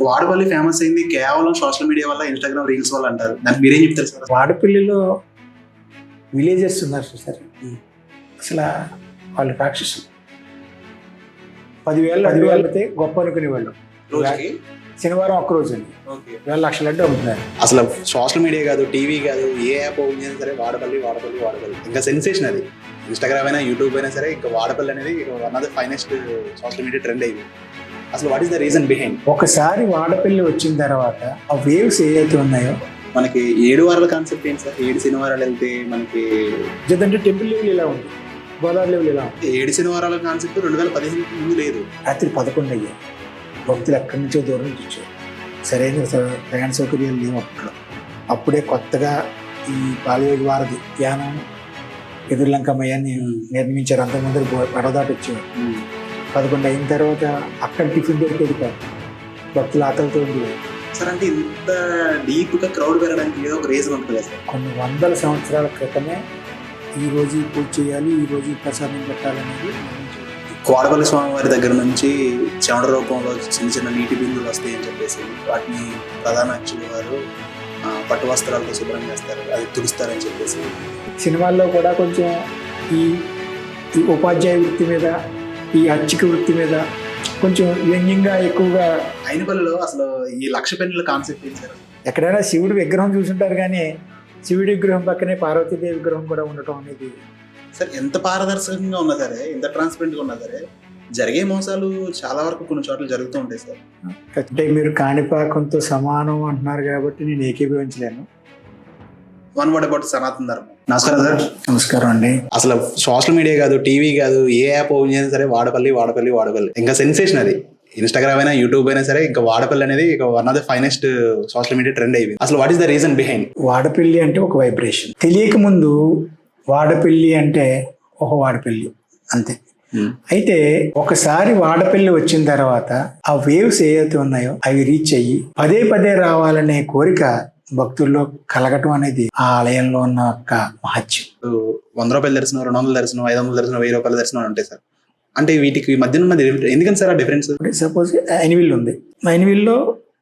Vadapalli famous అయింది కేవలం social media వల్ల, ఇన్స్టాగ్రామ్ రీల్స్ వల్ల అంటారు. దానికి మీరేం చెప్తారు సార్? వాడపల్లిలో విలేజెస్ ఉన్నారు సార్, అసలు వాళ్ళు రాక్షసులు. 10,000 అయితే గొప్ప అనుకునేవాళ్ళు. రోజుకి శనివారం ఒక్కరోజు అండి, ఓకే, 1,00,000 లడ్డు అమ్ముతున్నారు. అసలు సోషల్ మీడియా కాదు, టీవీ కాదు, ఏ యాప్ ఓపెన్ చేసినా సరే వాడపల్లి వాడపల్లి వాడపల్లి. ఇంకా సెన్సేషన్ అది. ఇన్స్టాగ్రామ్ అయినా యూట్యూబ్ అయినా సరే ఇంకా వాడపల్లి అనేది one of the finest social media trend అయింది. అసలు what is the reason behind? ఒకసారి వాడపల్లి వచ్చిన తర్వాత ఆ వేవ్స్ ఏవైతే ఉన్నాయో, మనకి 7 వారాల కాన్సెప్ట్ ఏంటి సార్? 7 శనివారాలు వెళ్తే మనకి అంటే టెంపుల్ లెవెల్ ఇలా ఉంది, గోదావరి లెవెల్ ఇలా ఉంది. 7 శనివారాల కాన్సెప్ట్ 2015 ముందు లేదు. రాత్రి 11 అయ్యాయి. భక్తులు ఎక్కడి నుంచో దూరం నుంచి వచ్చారు. సరైన ప్రయాణ సౌకర్యాలు లేవు అప్పట్లో. అప్పుడే కొత్తగా ఈ బాలయోగి వారధి యానం ఎదుర్లంకమయ్యాన్ని నిర్మించారు. అంతకుముందు పడవదాటి వచ్చారు. 11 అయిన తర్వాత అక్కడ టిఫిన్ దొరికేది కాదు, భక్తులు ఆకలితో ఉండేవారు. సార్ అంటే ఇంత డీప్ గా క్రౌడ్ పెరగడానికి ఏదో ఒక రీజన్ ఉంటుంది కదా సార్? కొన్ని వందల సంవత్సరాల క్రితమే ఈ రోజు పూజ చేయాలి, ఈ రోజు ప్రసాదం పెట్టాలనేది వాడపల్లి స్వామి వారి దగ్గర నుంచి చెమట రూపంలో చిన్న చిన్న నీటి బిందువులు వస్తాయి అని చెప్పేసి వాటిని ప్రధాన అర్చకులు వారు పట్టు వస్త్రాలతో శుభ్రం చేస్తారు, అది తుడుస్తారని చెప్పేసి. సినిమాల్లో కూడా కొంచెం ఈ ఉపాధ్యాయ వృత్తి మీద, ఈ అర్చక వృత్తి మీద కొంచెం వ్యంగ్యంగా ఎక్కువగా. అయినపల్లిలో అసలు ఈ లక్ష పెన్నుల కాన్సెప్ట్ ఏంటి సార్? ఎక్కడైనా శివుడు విగ్రహం చూసుంటారు, కానీ శివుడి విగ్రహం పక్కనే పార్వతీదేవి విగ్రహం కూడా ఉండటం అనేది. సార్ ఎంత పారదర్శకంగా ఉన్నా సరే, ఎంత ట్రాన్స్పరెంట్గా ఉన్నా సరే, జరిగే మోసాలు చాలా వరకు కొన్ని చోట్ల జరుగుతూ ఉంటాయి సార్. అంటే మీరు కాణిపాకంతో సమానం అంటున్నారు కాబట్టి నేను ఏకీభవించలేను. వన్ వర్డ్ అబౌట్ సనాతన ధర్మం. నమస్కారం సార్. నమస్కారం అండి. అసలు సోషల్ మీడియా కాదు, టీవీ కాదు, ఏ యాప్ ఓపెన్ చేసినా సరే వాడపల్లి వాడపల్లి వాడపల్లి. ఇంకా సెన్సేషన్ అది. ఇన్స్టాగ్రామ్ అయినా యూట్యూబ్ అయినా సరే ఇంకా వాడపల్లి అనేది one of the finest social media trend అయింది. అసలు what is the reason behind? Vadapalli అంటే ఒక వైబ్రేషన్. తెలియక ముందు వాడపల్లి అంటే ఒక వాడపల్లి అంతే. అయితే ఒకసారి వాడపల్లి వచ్చిన తర్వాత ఆ వేవ్స్ ఏవైతే ఉన్నాయో అవి రీచ్ అయ్యి పదే పదే రావాలనే కోరిక భక్తుల్లో కలగటం అనేది ఆ ఆలయంలో ఉన్న ఒక మహత్యం. 100 రూపాయల దర్శనం, 200 దర్శనం, 500 దర్శనం, 1000 రూపాయల దర్శనం అని ఉంటాయి సార్. అంటే వీటికి మధ్యన ఉన్నది ఎందుకని సార్ ఆ డిఫరెన్స్? సపోజ్ ఐనివిల్ ఉంది, ఐనివిల్లో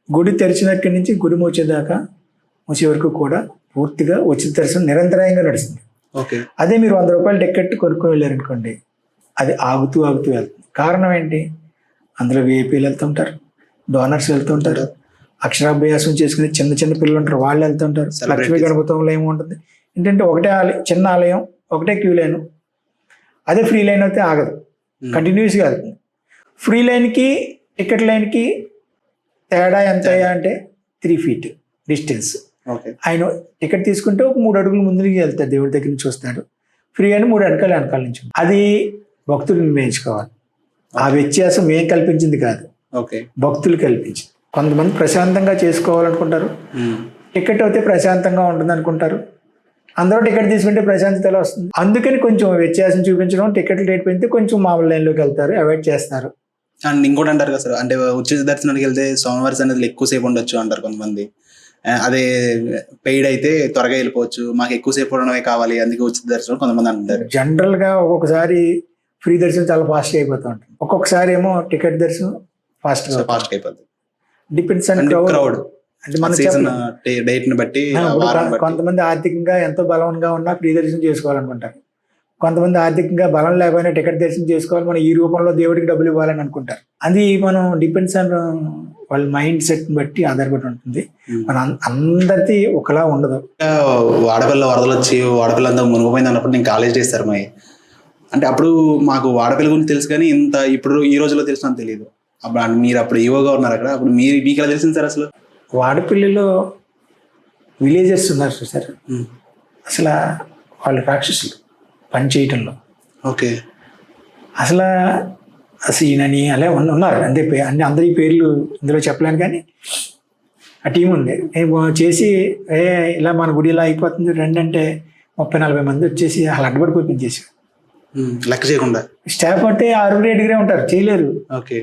గుడి తెరిచినక్కడి నుంచి గుడి మూసేదాకా మూసే వరకు కూడా పూర్తిగా ఉచిత దర్శనం నిరంతరాయంగా నడుస్తుంది. ఓకే. అదే మీరు 100 రూపాయల టికెట్ కొనుక్కొని వెళ్ళారనుకోండి, అది ఆగుతూ వెళ్తుంది. కారణం ఏంటి? అందులో విఐపీలు వెళ్తుంటారు, డోనర్స్ వెళ్తుంటారు, అక్షరాభ్యాసం చేసుకుని చిన్న చిన్న పిల్లలు ఉంటారు, వాళ్ళు వెళ్తుంటారు. లక్ష్మీ గణపతంలో ఏముంటుంది ఏంటంటే ఒకటే చిన్న ఆలయం, ఒకటే క్యూ లైన్. అదే ఫ్రీ లైన్ అయితే ఆగదు, కంటిన్యూస్గా వెళ్తుంది. ఫ్రీ లైన్కి టికెట్ లైన్కి తేడా ఎంత అంటే 3 feet డిస్టెన్స్. ఆయన టికెట్ తీసుకుంటే ఒక 3 అడుగులు ముందుకి వెళ్తాడు, దేవుడి దగ్గర నుంచి వస్తాడు. ఫ్రీ అని 3 అడుగులు వెనకాల నుంచి. అది భక్తులు నిర్ణయించుకోవాలి. ఆ వ్యత్యాసం ఏం కల్పించింది కాదు, భక్తులు కల్పించింది. కొంతమంది ప్రశాంతంగా చేసుకోవాలనుకుంటారు, టికెట్ అయితే ప్రశాంతంగా ఉంటుంది అనుకుంటారు. అందరూ టికెట్ తీసుకుంటే ప్రశాంతత ఎలా వస్తుంది? అందుకని కొంచెం వ్యత్యాసం చూపించడం, టికెట్ రేట్ పెంచితే కొంచెం మామూలు లైన్లోకి వెళ్తారు, అవాయిడ్ చేస్తారు. అండ్ ఇంకోటి అంటారు కదా సార్, అంటే ఉచిత దర్శనానికి వెళ్తే సోమవారం అనేది ఎక్కువసేపు ఉండొచ్చు అంటారు కొంతమంది. అదే పెయిడ్ అయితే త్వరగా వెళ్ళిపోవచ్చు, మాకు ఎక్కువసేపు ఉండడమే కావాలి, అందుకే ఉచిత దర్శనం కొంతమంది అంటారు. జనరల్ గా ఒక్కొక్కసారి ఫ్రీ దర్శనం చాలా ఫాస్ట్ అయిపోతూ ఉంటుంది, ఒక్కొక్కసారి ఏమో టికెట్ దర్శనం ఫాస్ట్ అయిపోతుంది. Depends on crowd. అంటే మన డేట్ ని బట్టి. కొంతమంది ఆర్థికంగా ఎంతో బలంగా ఉన్నా ఫ్రీ దర్శనం చేసుకోవాలనుకుంటారు, కొంతమంది ఆర్థికంగా బలం లేకపోయినా టికెట్ దర్శనం చేసుకోవాలి, మనం ఈ రూపంలో దేవుడికి డబ్బులు ఇవ్వాలని అనుకుంటారు. అది మనం డిపెండ్స్ ఆన్ వాళ్ళ మైండ్ సెట్ బట్టి ఆధారపడి ఉంటుంది. మన అందరిది ఒకలా ఉండదు. వాడపల్లి వరదలు వచ్చి వాడపల్లి అంతా మునిగిపోయింది అన్నప్పుడు నేను కాలేజ్ చేస్తారు మా. అంటే అప్పుడు మాకు వాడపల్లి గురించి తెలుసు, కానీ ఇంత ఇప్పుడు ఈ రోజుల్లో తెలుసు అని తెలియదు. అప్పుడు మీరు అప్పుడు ఈవోగా ఉన్నారు అక్కడ, అప్పుడు మీకు ఎలా తెలిసింది సార్? అసలు వాడపల్లిలో విలేజెస్ ఉన్నారు సార్, అసలు వాళ్ళు రాక్షసులు పని చేయటంలో. ఓకే. అసలు ఈయనని అలా ఉన్నారు అంతే, అందరి పేర్లు ఇందులో చెప్పలేను, కానీ ఆ టీం ఉంది చేసి ఇలా మన గుడి ఇలా అయిపోతుంది రండి అంటే 30-40 మంది వచ్చేసి అలా అడ్డుపడి పంపించేసి లెక్క చేయకుండా. స్టాఫ్ అంటే 6-7 ఉంటారు, చేయలేరు. ఓకే.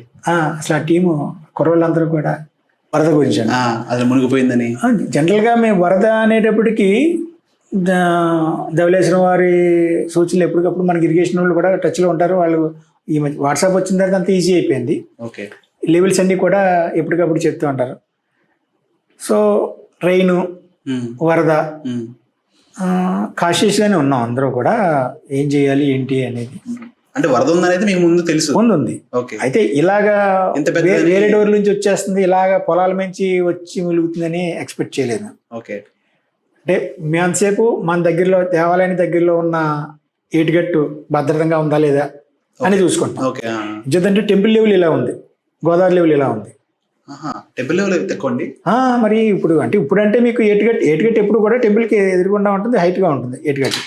అసలు ఆ టీము కుర్రోళ్ళందరూ కూడా వరద గురించి అది మునిగిపోయిందని. జనరల్గా మేము వరద అనేటప్పటికీ ధవళేశ్వరం వారి సూచనలు ఎప్పటికప్పుడు మనకి ఇరిగేషన్ వాళ్ళు కూడా టచ్లో ఉంటారు. వాళ్ళు ఈ వాట్సాప్ వచ్చిన తర్వాత అంత ఈజీ అయిపోయింది. ఓకే. లెవెల్స్ అన్నీ కూడా ఎప్పటికప్పుడు చెప్తూ ఉంటారు. సో రైను, వరద, కాషియస్గానే ఉన్నాం అందరూ కూడా, ఏం చేయాలి ఏంటి అనేది. అంటే వరద ఉందనేది మీకు ముందు తెలుసు? ఉంది. అయితే ఇలాగా వేరే డోర్ నుంచి వచ్చేస్తుంది, ఇలాగా పొలాల నుంచి వచ్చి ములుగుతుందని ఎక్స్పెక్ట్ చేయలేదు. ఓకే. అంటే మేము అంతసేపు మన దగ్గరలో దేవాలయానికి దగ్గరలో ఉన్న ఏటిగట్టు భద్రంగా ఉందా లేదా అని చూసుకుంటాం. ఎందుకంటే టెంపుల్ లెవెల్ ఇలా ఉంది, గోదావరి లెవెల్ ఇలా ఉంది. టెంపుల్ లెవెల్ తెక్కండి. మరి ఇప్పుడంటే మీకు ఏటిగట్టు ఎప్పుడు కూడా టెంపుల్కి ఎదురుగుండా ఉంటుంది, హైట్గా ఉంటుంది ఏటిగట్టు.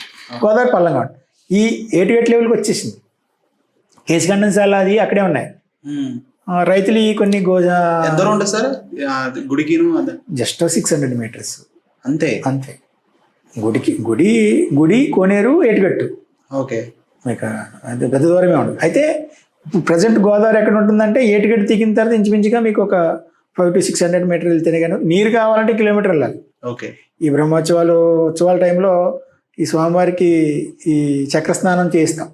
గోదావరి పల్లంగా ఉంటుంది. ఈ ఏటిగట్టు లెవెల్కి వచ్చేసింది. కేశఖండంశాల అది అక్కడే ఉన్నాయి. రైతులు కొన్ని గుడికి జస్ట్ 600 meters అంతే. గుడి కోనేరు ఏటిగట్టు. ఓకే. మీకు అది పెద్ద దూరమే ఉంటుంది. అయితే ప్రజెంట్ గోదావరి ఎక్కడ ఉంటుందంటే ఏటిగట్టు దిగిన తర్వాత ఇంచుమించుగా మీకు ఒక 500 to 600 meters వెళ్తేనే కానీ నీరు కావాలంటే కిలోమీటర్ వెళ్ళాలి. ఓకే. ఈ ఉత్సవాల టైంలో ఈ స్వామివారికి ఈ చక్ర స్నానం చేయిస్తాం.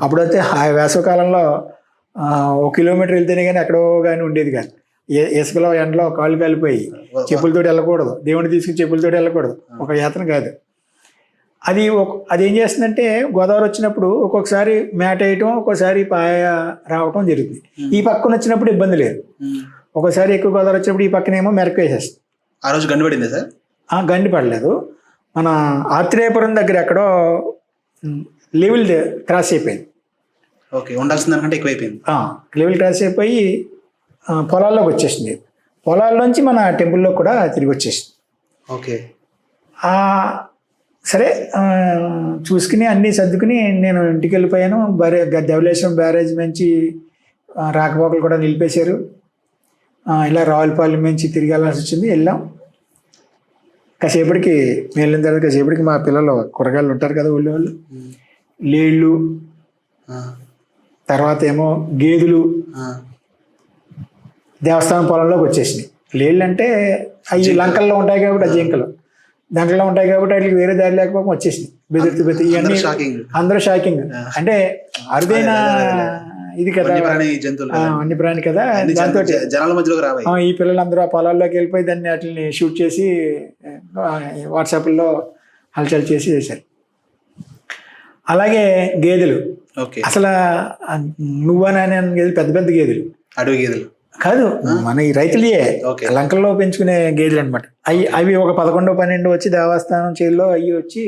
అప్పుడైతే వేసవకాలంలో 1 kilometer వెళ్తేనే కానీ ఎక్కడో కానీ ఉండేది కాదు. ఇసుకలో ఎండలో కాళ్ళు కాలిపోయి చెప్పులతో వెళ్ళకూడదు, దేవుని తీసుకుని చెప్పులతో వెళ్ళకూడదు, ఒక యాత్ర కాదు అది. ఏం చేస్తుందంటే గోదావరి వచ్చినప్పుడు ఒక్కొక్కసారి మ్యాట్ వేయటం, ఒక్కోసారి పాయ రావటం జరుగుతుంది. ఈ పక్కన వచ్చినప్పుడు ఇబ్బంది లేదు. ఒకసారి ఎక్కువ గోదావరి వచ్చినప్పుడు ఈ పక్కనేమో మెరక వేసేస్తుంది. ఆ రోజు గండి పడింది సార్? గండి పడలేదు. మన ఆత్రేయపురం దగ్గర ఎక్కడో లెవెల్ క్రాస్ అయిపోయింది. ఓకే. ఉండాల్సిన దానికంటే ఎక్కువైపోయింది. లెవెల్ క్రాస్ అయిపోయి పొలాల్లోకి వచ్చేసింది. పొలాల్లోంచి మన టెంపుల్లో కూడా తిరిగి వచ్చేసింది. ఓకే. సరే చూసుకుని అన్నీ సర్దుకుని నేను ఇంటికి వెళ్ళిపోయాను. ధవళేశ్వరం బ్యారేజ్ నుంచి రాకపోకలు కూడా నిలిపేశారు. ఇలా రావులపాలెం నుంచి తిరిగి వెళ్ళాల్సి వచ్చింది. వెళ్ళాం. కాసేపటికి వెళ్ళిన తర్వాత కాసేపటికి మా పిల్లలు కూరగాయలు ఉంటారు కదా ఊళ్ళో వాళ్ళు, లేళ్ళు, తర్వాత ఏమో గేదెలు దేవస్థానం పొలంలోకి వచ్చేసినాయి. లేళ్ళు అంటే అవి లంకల్లో ఉంటాయి కాబట్టి, అజింకలు దాంట్లో ఉంటాయి కాబట్టి వాటికి వేరే దారి లేకపోతే వచ్చేసినాయి. బెదిరి ఇవన్నీ అందరూ షాకింగ్. అంటే అరుదైన ఇది కదా, వన్యప్రాణి కదా. దాంతో ఈ పిల్లలందరూ ఆ పొలాల్లోకి వెళ్ళిపోయి దాన్ని వాటిని షూట్ చేసి వాట్సాప్లో హల్చల్ చేసి చేశారు. అలాగే గేదెలు, అసలు నువ్వనే గేదెలు, పెద్ద పెద్ద గేదెలు, అడవి గేదెలు కాదు, మన ఈ రైతులే లంకల్లో పెంచుకునే గేదెలు అనమాట. అవి ఒక 11, 12 వచ్చి దేవస్థానం చేల్లో అవి వచ్చి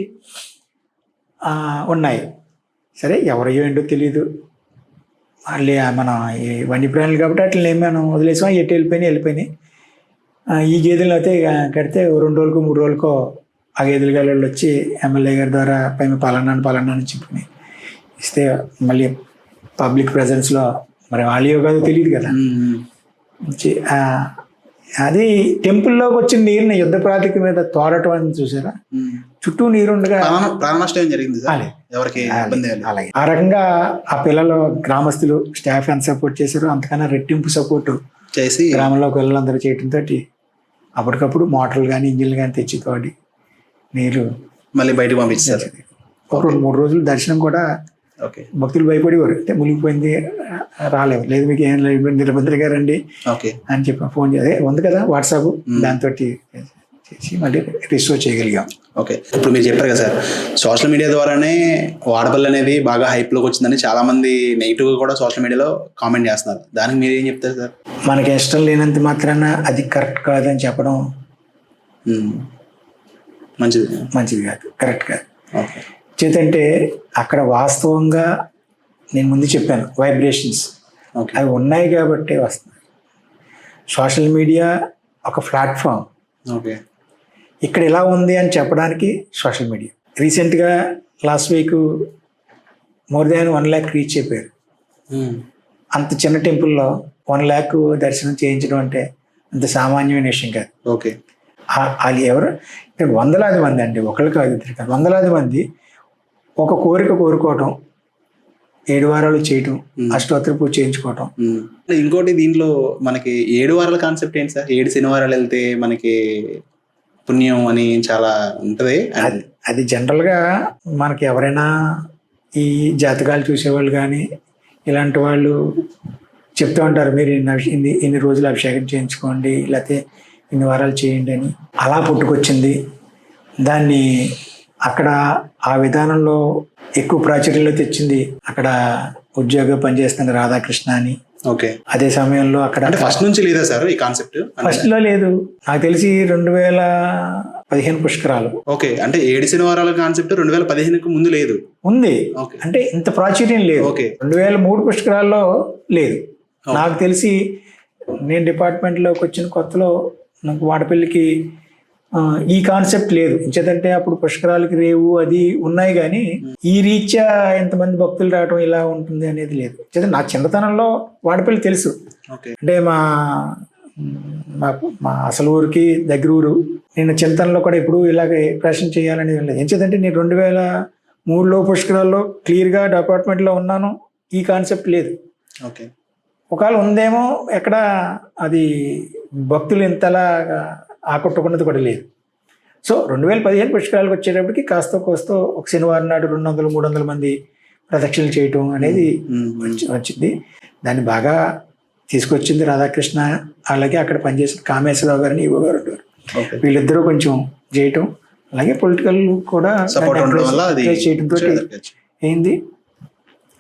ఉన్నాయి. సరే ఎవరయ్యో ఏంటో తెలీదు, మళ్ళీ మన ఈ వన్యప్రాణులు కాబట్టి అట్లా ఏమైనా వదిలేసాం. ఎటు వెళ్ళిపోయినాయి. ఈ గేదెలు అయితే కడితే 2 రోజులకో 3 రోజులకో ఆ గేదెల గాళ్ళు వచ్చి ఎమ్మెల్యే గారి ద్వారా పైన పలానా అని చెప్పుకుని ఇస్తే మళ్ళీ పబ్లిక్ ప్రెజెన్స్లో మరి వాళ్ళయో కాదో తెలియదు కదా. అది టెంపుల్లోకి వచ్చిన నీరుని యుద్ధ ప్రాతిక మీద తోడటం అని చూసారా, చుట్టూ నీరుండగా అలాగే ఆ రకంగా ఆ పిల్లలు, గ్రామస్తులు, స్టాఫ్ ఎంత సపోర్ట్ చేశారు అంతకన్నా రెట్టింపు సపోర్ట్ చేసి గ్రామంలో పిల్లలందరూ చేయడంతో అప్పటికప్పుడు మోటార్లు కానీ ఇంజిన్లు కానీ తెచ్చి తోడి నీరు మళ్ళీ బయటకు పంపించారు. ఒక 2-3 రోజులు దర్శనం కూడా భక్తులు భయపడేవారు. అంటే మునిగిపోయింది రాలేవు, లేదు మీకు ఏం లేదు నిరభద్రగా రండి అని చెప్పి ఫోన్ చేసి ఉంది కదా వాట్సాప్, దాంతో చేసి మళ్ళీ రిస్టోర్ చేయగలిగాం. ఓకే. ఇప్పుడు మీరు చెప్పారు కదా సార్, సోషల్ మీడియా ద్వారానే వాడపల్లి అనేది బాగా హైప్లోకి వచ్చిందని చాలా మంది నెగిటివ్గా కూడా సోషల్ మీడియాలో కామెంట్ చేస్తున్నారు. దానికి మీరు ఏం చెప్తారు సార్? మనకి ఇష్టం లేనంత మాత్రాన అది కరెక్ట్ కాదని చెప్పడం మంచిది కాదు, కరెక్ట్ కాదు. చేతంటే అక్కడ వాస్తవంగా నేను ముందు చెప్పాను, వైబ్రేషన్స్ అవి ఉన్నాయి కాబట్టి వస్తున్నాయి. సోషల్ మీడియా ఒక ప్లాట్ఫామ్. ఇక్కడ ఇలా ఉంది అని చెప్పడానికి సోషల్ మీడియా. రీసెంట్గా last week more than 1 lakh reach అయిపోయారు. అంత చిన్న టెంపుల్లో 1 lakh దర్శనం చేయించడం అంటే అంత సామాన్యమైన విషయం కాదు. ఓకే. వాళ్ళు ఎవరు ఇక్కడ వందలాది మంది అండి, ఒకళ్ళు కాదు, ఇద్దరు కాదు, వందలాది మంది ఒక కోరిక కోరుకోవటం, 7 వారాలు చేయటం, అష్టోత్తర పూజ చేయించుకోవటం. ఇంకోటి దీంట్లో మనకి 7 వారాల కాన్సెప్ట్ ఏంటి సార్? 7 శనివారాలు వెళ్తే మనకి పుణ్యం అని చాలా ఉంటుంది. అది జనరల్గా మనకి ఎవరైనా ఈ జాతకాలు చూసేవాళ్ళు కానీ ఇలాంటి వాళ్ళు చెప్తూ ఉంటారు, మీరు ఇన్ని రోజులు అభిషేకం చేయించుకోండి, లేకపోతే ఇన్ని వారాలు చేయండి అని. అలా పుట్టుకొచ్చింది. దాన్ని అక్కడ ఆ విధానంలో ఎక్కువ ప్రాచుర్యంలో తెచ్చింది అక్కడ ఉద్యోగం పనిచేస్తున్న రాధాకృష్ణ అని. ఓకే. అదే సమయంలో అక్కడ అంటే ఫస్ట్ నుంచి లేదా సార్ ఈ కాన్సెప్ట్? ఫస్ట్ లో లేదు, నాకు తెలిసి 2015 పుష్కరాలు. ఓకే, అంటే 7 శనివారాల కాన్సెప్ట్ 2015కు ముందు లేదు. ఉంది, ఓకే. అంటే ఇంత ప్రాచుర్యం లేదు. ఓకే. 2003 పుష్కరాల్లో లేదు. నాకు తెలిసి నేను డిపార్ట్మెంట్లోకి వచ్చిన కొత్తలో నాకు వాడపల్లికి ఈ కాన్సెప్ట్ లేదు. ఎంచేతంటే అప్పుడు పుష్కరాలకి రేవు అది ఉన్నాయి, కానీ ఈ రీత్యా ఎంతమంది భక్తులు రావడం ఇలా ఉంటుంది అనేది లేదు. నా చిన్నతనంలో వాడపల్లి తెలుసు. ఓకే. అంటే మా అసలు ఊరికి దగ్గర ఊరు. నేను చిన్నతనంలో కూడా ఎప్పుడు ఇలాగే ప్రశ్న చేయాలనేది లేదు. ఎంచేతంటే నేను 2003లో పుష్కరాల్లో క్లియర్గా డిపార్ట్మెంట్లో ఉన్నాను. ఈ కాన్సెప్ట్ లేదు. ఓకే. ఒకవేళ ఉందేమో ఎక్కడ అది భక్తులు ఇంతలా ఆకట్టుకున్నది కూడా లేదు. సో 2015 పుష్కరాలకు వచ్చేటప్పటికి కాస్త కోస్తో ఒక శనివారం నాడు 200-300 మంది ప్రదక్షిణలు చేయటం అనేది వచ్చింది. దాన్ని బాగా తీసుకొచ్చింది రాధాకృష్ణ, అలాగే అక్కడ పనిచేసిన కామేశ్వరరావు గారిని ఈవో గారు ఉంటారు. వీళ్ళిద్దరూ కొంచెం చేయటం, అలాగే పొలిటికల్ కూడా చేయడంతో అయింది.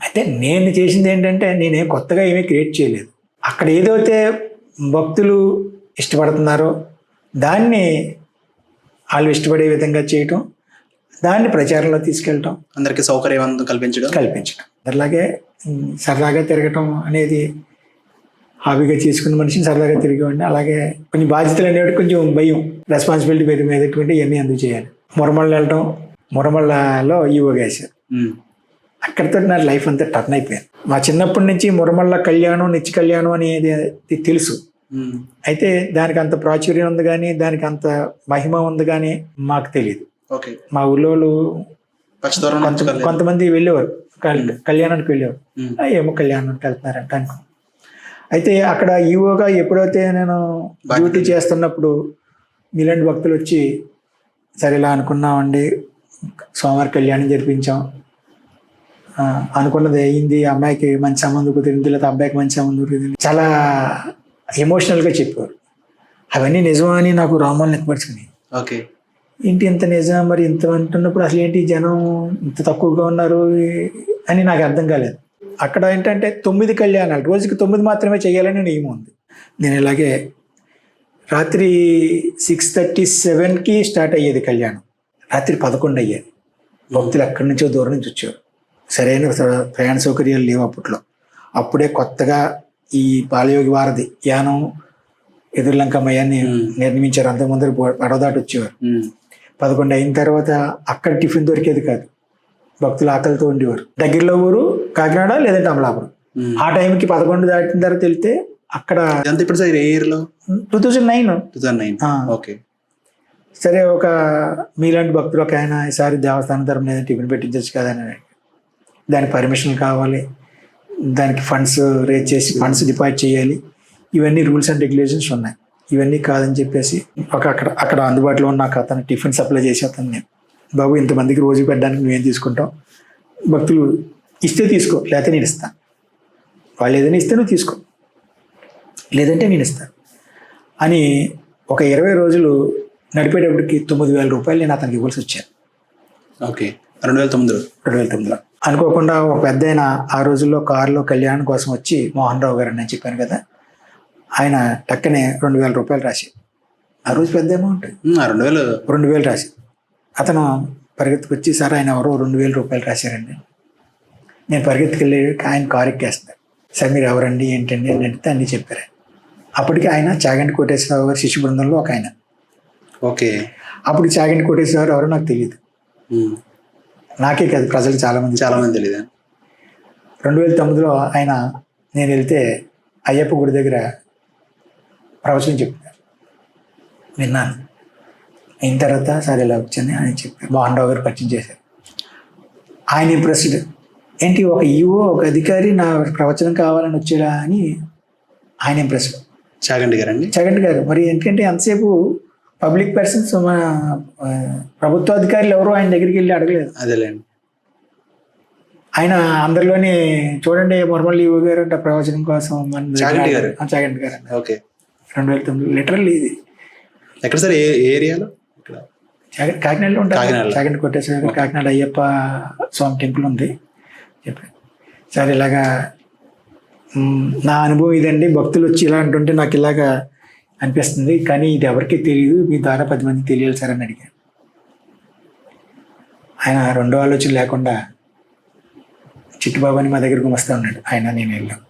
అయితే నేను చేసింది ఏంటంటే నేనేం కొత్తగా ఏమీ క్రియేట్ చేయలేదు. అక్కడ ఏదైతే భక్తులు ఇష్టపడుతున్నారో దాన్ని వాళ్ళు ఇష్టపడే విధంగా చేయటం, దాన్ని ప్రచారంలో తీసుకెళ్ళటం, అందరికీ సౌకర్యవంతం కల్పించడం. అలాగే సరదాగా తిరగటం అనేది హాబీగా చేసుకున్న మనిషిని సరదాగా తిరిగేవాడిని. అలాగే కొంచెం బాధ్యతలు అనేవి కొంచెం భయం, రెస్పాన్సిబిలిటీ పెరిగినటువంటి ఇవన్నీ ఎందుకు చేయాలి. మురమల్ల వెళ్ళటం, మురమల్లలో ఈవోగా వేశారు. అక్కడితో నా లైఫ్ అంతా టర్న్ అయిపోయింది. మా చిన్నప్పటి నుంచి మురమల్ల కళ్యాణం, నిత్య కళ్యాణం అనేది తెలుసు. అయితే దానికి అంత ప్రాచుర్యం ఉంది కానీ, దానికి అంత మహిమ ఉంది కానీ మాకు తెలియదు. మా ఊళ్ళో కొంతమంది వెళ్ళేవారు, కళ్యాణానికి వెళ్ళేవారు. ఏమో కళ్యాణానికి వెళ్తున్నారంట అనుకో. అయితే అక్కడ ఈవోగా ఎప్పుడైతే నేను డ్యూటీ చేస్తున్నప్పుడు మీలాంటి భక్తులు వచ్చి, సరే ఇలా అనుకున్నామండి, సోమవారం కళ్యాణం జరిపించాం, అనుకున్నది అయింది, అమ్మాయికి మంచి సంబంధం కుదిరింది, లేదా అబ్బాయికి మంచి సంబంధం కుదిరింది, చాలా ఎమోషనల్గా చెప్పారు. అవన్నీ నిజమా అని నాకు రామాలు నెక్కపరుచుకుని, ఓకే ఏంటి ఇంత నిజం, మరి ఇంత అంటున్నప్పుడు అసలు ఏంటి జనం ఇంత తక్కువగా ఉన్నారు అని నాకు అర్థం కాలేదు. అక్కడ ఏంటంటే 9 కళ్యాణాలు, రోజుకి 9 మాత్రమే చేయాలని నియమం ఉంది. నేను ఇలాగే రాత్రి 6:37కి స్టార్ట్ అయ్యేది కళ్యాణం, రాత్రి 11 అయ్యేది. భక్తులు ఎక్కడి నుంచో దూరం నుంచి వచ్చారు. సరైన ప్రయాణ సౌకర్యాలు లేవు అప్పట్లో. అప్పుడే కొత్తగా ఈ బాలయోగి వారధి యానం ఎదుర్లంకమ్మయ్యాన్ని నిర్మించారు. అంతకుముందు పడవదాటి వచ్చేవారు. 11 అయిన తర్వాత అక్కడ టిఫిన్ దొరికేది కాదు, భక్తులు ఆకలితో ఉండేవారు. దగ్గరలో ఊరు కాకినాడ లేదంటే అమలాపురం. ఆ టైంకి 11 దాటిన తర్వాత వెళ్తే అక్కడ 2009. ఓకే. సరే, ఒక మీలాంటి భక్తులు ఒక ఆయన ఈసారి దేవస్థానం తరపున ఏదైనా టిఫిన్ పెట్టించచ్చు కదా అని, దానికి పర్మిషన్ కావాలి, దానికి ఫండ్స్ రేజ్ చేసి ఫండ్స్ డిపాజిట్ చేయాలి, ఇవన్నీ రూల్స్ అండ్ రెగ్యులేషన్స్ ఉన్నాయి. ఇవన్నీ కాదని చెప్పేసి అక్కడ అందుబాటులో ఉన్న అతను టిఫిన్ సప్లై చేసి అతను, నేను బాబు ఇంతమందికి రోజు పెట్టడానికి నువ్వేం తీసుకుంటావు, భక్తులు ఇస్తే తీసుకో, లేకపోతే నేను ఇస్తాను, వాళ్ళు ఏదైనా ఇస్తే నువ్వు తీసుకో, లేదంటే నేను ఇస్తాను అని ఒక 20 రోజులు నడిపేటప్పటికి 9,000 రూపాయలు నేను అతనికి ఇవ్వాల్సి వచ్చాను. ఓకే, 2009లో అనుకోకుండా ఒక పెద్ద ఆయన ఆ రోజుల్లో కారులో కళ్యాణం కోసం వచ్చి, మోహన్ రావు గారు నేను చెప్పాను కదా, ఆయన టక్కనే 2,000 రూపాయలు రాసి, ఆ రోజు పెద్ద అమౌంట్, 2,000 రాసి, అతను పరిగెత్తుకొచ్చి, సార్ ఆయన ఎవరో 2,000 రూపాయలు రాశారండి. నేను పరిగెత్తుకెళ్ళి ఆయన కారు ఎక్కేస్తాను. సార్ మీరు ఎవరండి ఏంటండి అని అడిగితే అన్నీ చెప్పారు. అప్పటికి ఆయన చాగంటి కోటేశ్వరరావు గారి శిష్య బృందంలో ఒక ఆయన. ఓకే. అప్పుడు చాగంటి కోటేశ్వరరావు ఎవరో నాకు తెలియదు, నాకే కాదు ప్రజలు చాలామంది తెలియదు. 2009లో ఆయన, నేను వెళ్తే అయ్యప్ప గుడి దగ్గర ప్రవచనం చెప్పారు, విన్నాను. అయిన తర్వాత సరే ఇలా వచ్చింది ఆయన చెప్పారు. మోహన్ రావు గారు పరిచయం చేశారు. ఆయన ఇంప్రెస్డ్, ఏంటి ఒక ఈవో ఒక అధికారి నా ప్రవచనం కావాలని వచ్చేలా అని ఆయన ఇంప్రెస్డ్. చాగంటి గారు మరి ఎందుకంటే ఎంతసేపు పబ్లిక్ పర్సన్స్, మన ప్రభుత్వ అధికారులు ఎవరో ఆయన దగ్గరికి వెళ్ళి అడగలేదు. అదేలేండి. ఆయన అందరిలోని చూడండి మురమల్లి ఈవో గారు అంటే ప్రవచనం కోసం మన చాగంటి గారు. చాగంటి గారు అండి ఓకే. 2009 లిటరల్లీ ఇది ఎక్కడ సార్, ఏ ఏరియాలో? ఇక్కడ కాకినాడలో ఉంటారు. కాకినాడలో. చాగంటి కొట్టేశ్వర గారు కాకినాడ అయ్యప్ప స్వామి టెంపుల్ ఉంది చెప్పారు సార్. ఇలాగా నా అనుభవం ఇదండి, భక్తులు వచ్చి ఇలా అంటుంటే నాకు ఇలాగా అనిపిస్తుంది, కానీ ఇది ఎవరికీ తెలియదు, మీ ద్వారా 10 మందికి తెలియాలి సార్ అని అడిగాను. ఆయన రెండో ఆలోచన లేకుండా చిట్టుబాబు అని మా దగ్గరకు వస్తూ ఉన్నాడు. ఆయన నేను వెళ్ళాం.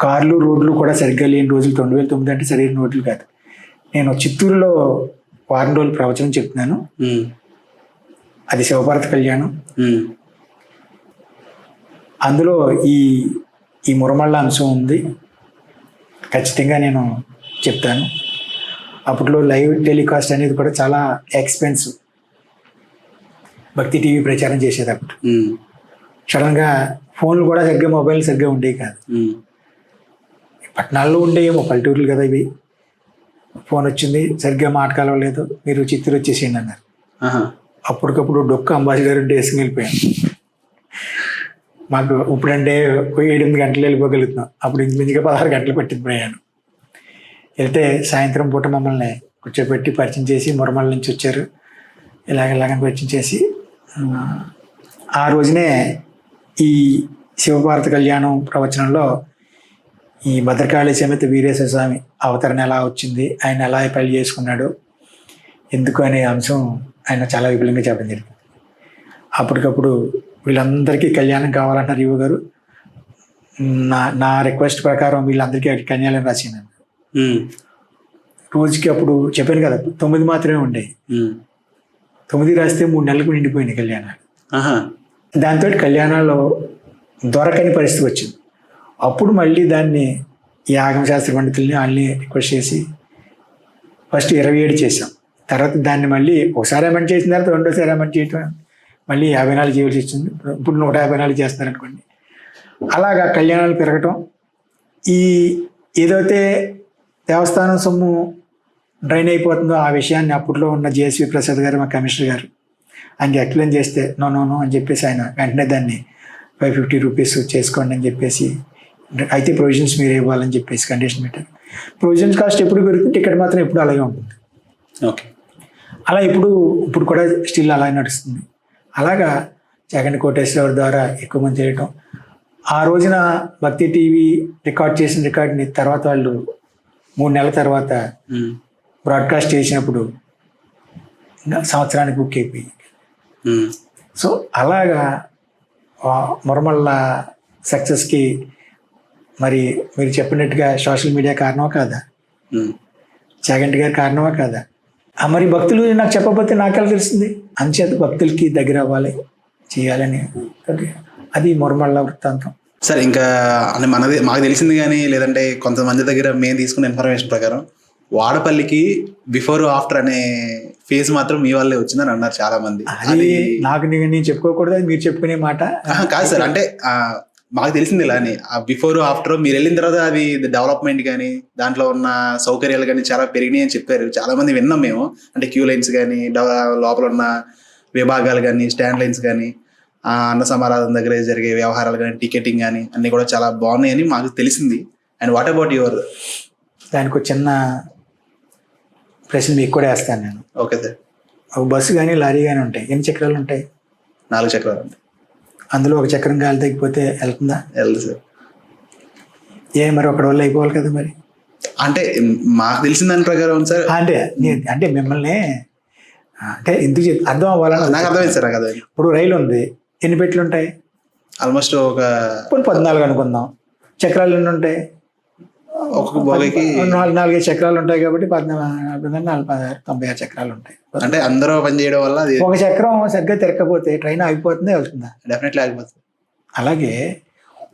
కార్లు రోడ్లు కూడా సరిగ్గా లేని రోజులు 2009 అంటే సరైన రోడ్లు కాదు. నేను చిత్తూరులో వారం రోజులు ప్రవచనం చెప్తున్నాను. అది శివభారత కళ్యాణం. అందులో ఈ మురమళ్ళ అంశం ఉంది, ఖచ్చితంగా నేను చెప్తాను. అప్పట్లో లైవ్ టెలికాస్ట్ అనేది కూడా చాలా ఎక్స్పెన్సివ్. భక్తి టీవీ ప్రచారం చేసేది అప్పుడు. సడన్గా ఫోన్లు కూడా సరిగ్గా, మొబైల్ సరిగ్గా ఉండేవి కాదు. పట్టణాల్లో ఉండేయేమో, పల్లెటూర్లు కదా ఇవి. ఫోన్ వచ్చింది, సరిగ్గా మాట కలవలేదు, మీరు చిత్తూరు వచ్చేసేయండి అన్నారు. అప్పటికప్పుడు డొక్క అంబాసిడర్ ఉంటే వేసుకుని వెళ్ళిపోయాం. మాకు ఇప్పుడంటే 7-8 గంటలు వెళ్ళిపోగలుగుతున్నాం, అప్పుడు ఇంచుమించుగా 16 గంటలు పట్టింది ప్రయాణం. వెళ్తే సాయంత్రం పూట మమ్మల్ని కూర్చోబెట్టి పరిచయం చేసి, మురమల్ల నుంచి వచ్చారు, ఇలాగని పరిచయం చేసి, ఆ రోజునే ఈ శివభారత కళ్యాణం ప్రవచనంలో ఈ భద్రకాళి సమేత వీరేశ్వర స్వామి అవతరణ ఎలా వచ్చింది, ఆయన ఎలా పెళ్లి చేసుకున్నాడు, ఎందుకు అనే అంశం ఆయన చాలా విపులంగా చెప్పడం జరిగింది. అప్పటికప్పుడు వీళ్ళందరికీ కళ్యాణం కావాలంటారు ఈవో గారు. నా రిక్వెస్ట్ ప్రకారం వీళ్ళందరికీ కళ్యాణం రాసినాను. రోజుకి అప్పుడు చెప్పాను కదా 9 మాత్రమే ఉండేవి. 9 రాస్తే 3 నెలలకు నిండిపోయినాయి కళ్యాణాలు. దాంతో కళ్యాణాల్లో దొరకని పరిస్థితి వచ్చింది. అప్పుడు మళ్ళీ దాన్ని ఈ ఆగమశాస్త్ర పండితుల్ని వాళ్ళని రిక్వెస్ట్ చేసి ఫస్ట్ 27 చేసాం. తర్వాత దాన్ని మళ్ళీ ఒకసారి అమెండ్ చేసిన తర్వాత రెండోసారి అమెండ్ చేయటం, మళ్ళీ 54 చేయవలసి వచ్చింది. ఇప్పుడు 154 చేస్తున్నారు అనుకోండి. అలాగా కళ్యాణాలు పెరగటం. ఈ ఏదైతే దేవస్థానం సొమ్ము డ్రైన్ అయిపోతుందో ఆ విషయాన్ని అప్పట్లో ఉన్న జేఎస్వి ప్రసాద్ గారు, మా కమిషనర్ గారు, ఆయనకి ఎక్స్ప్లెయిన్ చేస్తే నో అని చెప్పేసి ఆయన వెంటనే దాన్ని 550 రూపీస్ చేసుకోండి అని చెప్పేసి, అయితే ప్రొవిజన్స్ మీరు ఇవ్వాలని చెప్పేసి కండిషన్ పెట్టారు. ప్రొవిజన్స్ కాస్ట్ ఎప్పుడు పెరుగుతుంది, టికెట్ మాత్రం ఎప్పుడు అలాగే ఉంటుంది. ఓకే. అలా ఇప్పుడు కూడా స్టిల్ అలాగే నడుస్తుంది. అలాగా జగన్ కోటేశ్వర ద్వారా ఎక్కువ మంది చేయటం. ఆ రోజున భక్తి టీవీ రికార్డ్ చేసిన రికార్డ్ని తర్వాత వాళ్ళు 3 నెలల తర్వాత బ్రాడ్కాస్ట్ చేసినప్పుడు సంవత్సరానికి బుక్ అయిపోయి. సో అలాగా మురమళ్ళ సక్సెస్కి మరి మీరు చెప్పినట్టుగా సోషల్ మీడియా కారణమా కాదా, చాగంటి గారి కారణమా కాదా? మరి భక్తులు నాకు చెప్పకపోతే నాకెలా తెలిసింది? అంచేత భక్తులకి దగ్గర అవ్వాలి, చేయాలని, అది మురమళ్ళ వృత్తాంతం. సార్ ఇంకా అంటే మాకు తెలిసింది కానీ, లేదంటే కొంతమంది దగ్గర మేము తీసుకున్న ఇన్ఫర్మేషన్ ప్రకారం వాడపల్లికి బిఫోర్ ఆఫ్టర్ అనే ఫేజ్ మాత్రం మీ వాళ్ళే వచ్చిందని అన్నారు చాలా మంది. అది నాకు నేను చెప్పుకోకూడదు, అది మీరు చెప్పుకునే మాట కాదు సార్. అంటే మాకు తెలిసింది ఇలా అని, బిఫోర్ ఆఫ్టర్ మీరు వెళ్ళిన తర్వాత అది డెవలప్మెంట్ కానీ దాంట్లో ఉన్న సౌకర్యాలు కానీ చాలా పెరిగినాయి అని చెప్పారు. చాలా మంది విన్నాం మేము. అంటే క్యూ లైన్స్ కానీ, లోపల ఉన్న విభాగాలు కానీ, స్టాండ్ లైన్స్ కానీ, అన్న సమారాధన దగ్గర జరిగే వ్యవహారాలు కానీ, టికెటింగ్ కానీ అన్నీ కూడా చాలా బాగున్నాయని మాకు తెలిసింది. And what about your? దానికి ఒక చిన్న ప్రశ్న మీకు కూడా వేస్తాను నేను. Okay sir. ఒక బస్సు కానీ లారీ కానీ ఉంటాయి, ఎన్ని చక్రాలు ఉంటాయి? 4 చక్రాలు ఉంటాయి. అందులో ఒక చక్రం గాలి తగ్గిపోతే వెళ్తుందా? వెళ్తుంది సార్. మరి ఒకటి వల్ల అయిపోవాలి కదా మరి. అంటే మాకు తెలిసిన దాని ప్రకారం సార్, అంటే మిమ్మల్ని అంటే ఎందుకు అర్థం అవ్వాలని నాకు అర్థమైంది సార్. నాకు అర్థమైంది. ఇప్పుడు రైలు ఉంది, ఎన్ని పెట్లు ఉంటాయి? ఆల్మోస్ట్ ఒక 14 అనుకుందాం. చక్రాలు ఎన్ని ఉంటాయి? ఒక్కొక్క బోగికి 4 చక్రాలు ఉంటాయి కాబట్టి 96 చక్రాలు ఉంటాయి. అంటే అందరూ పని చేయడం వల్ల అది ఒక చక్రం సరిగ్గా తిరగకపోతే ట్రైన్ ఆగిపోతుందా, వెళ్తుందా? డెఫినెట్లీ ఆగిపోతుంది. అలాగే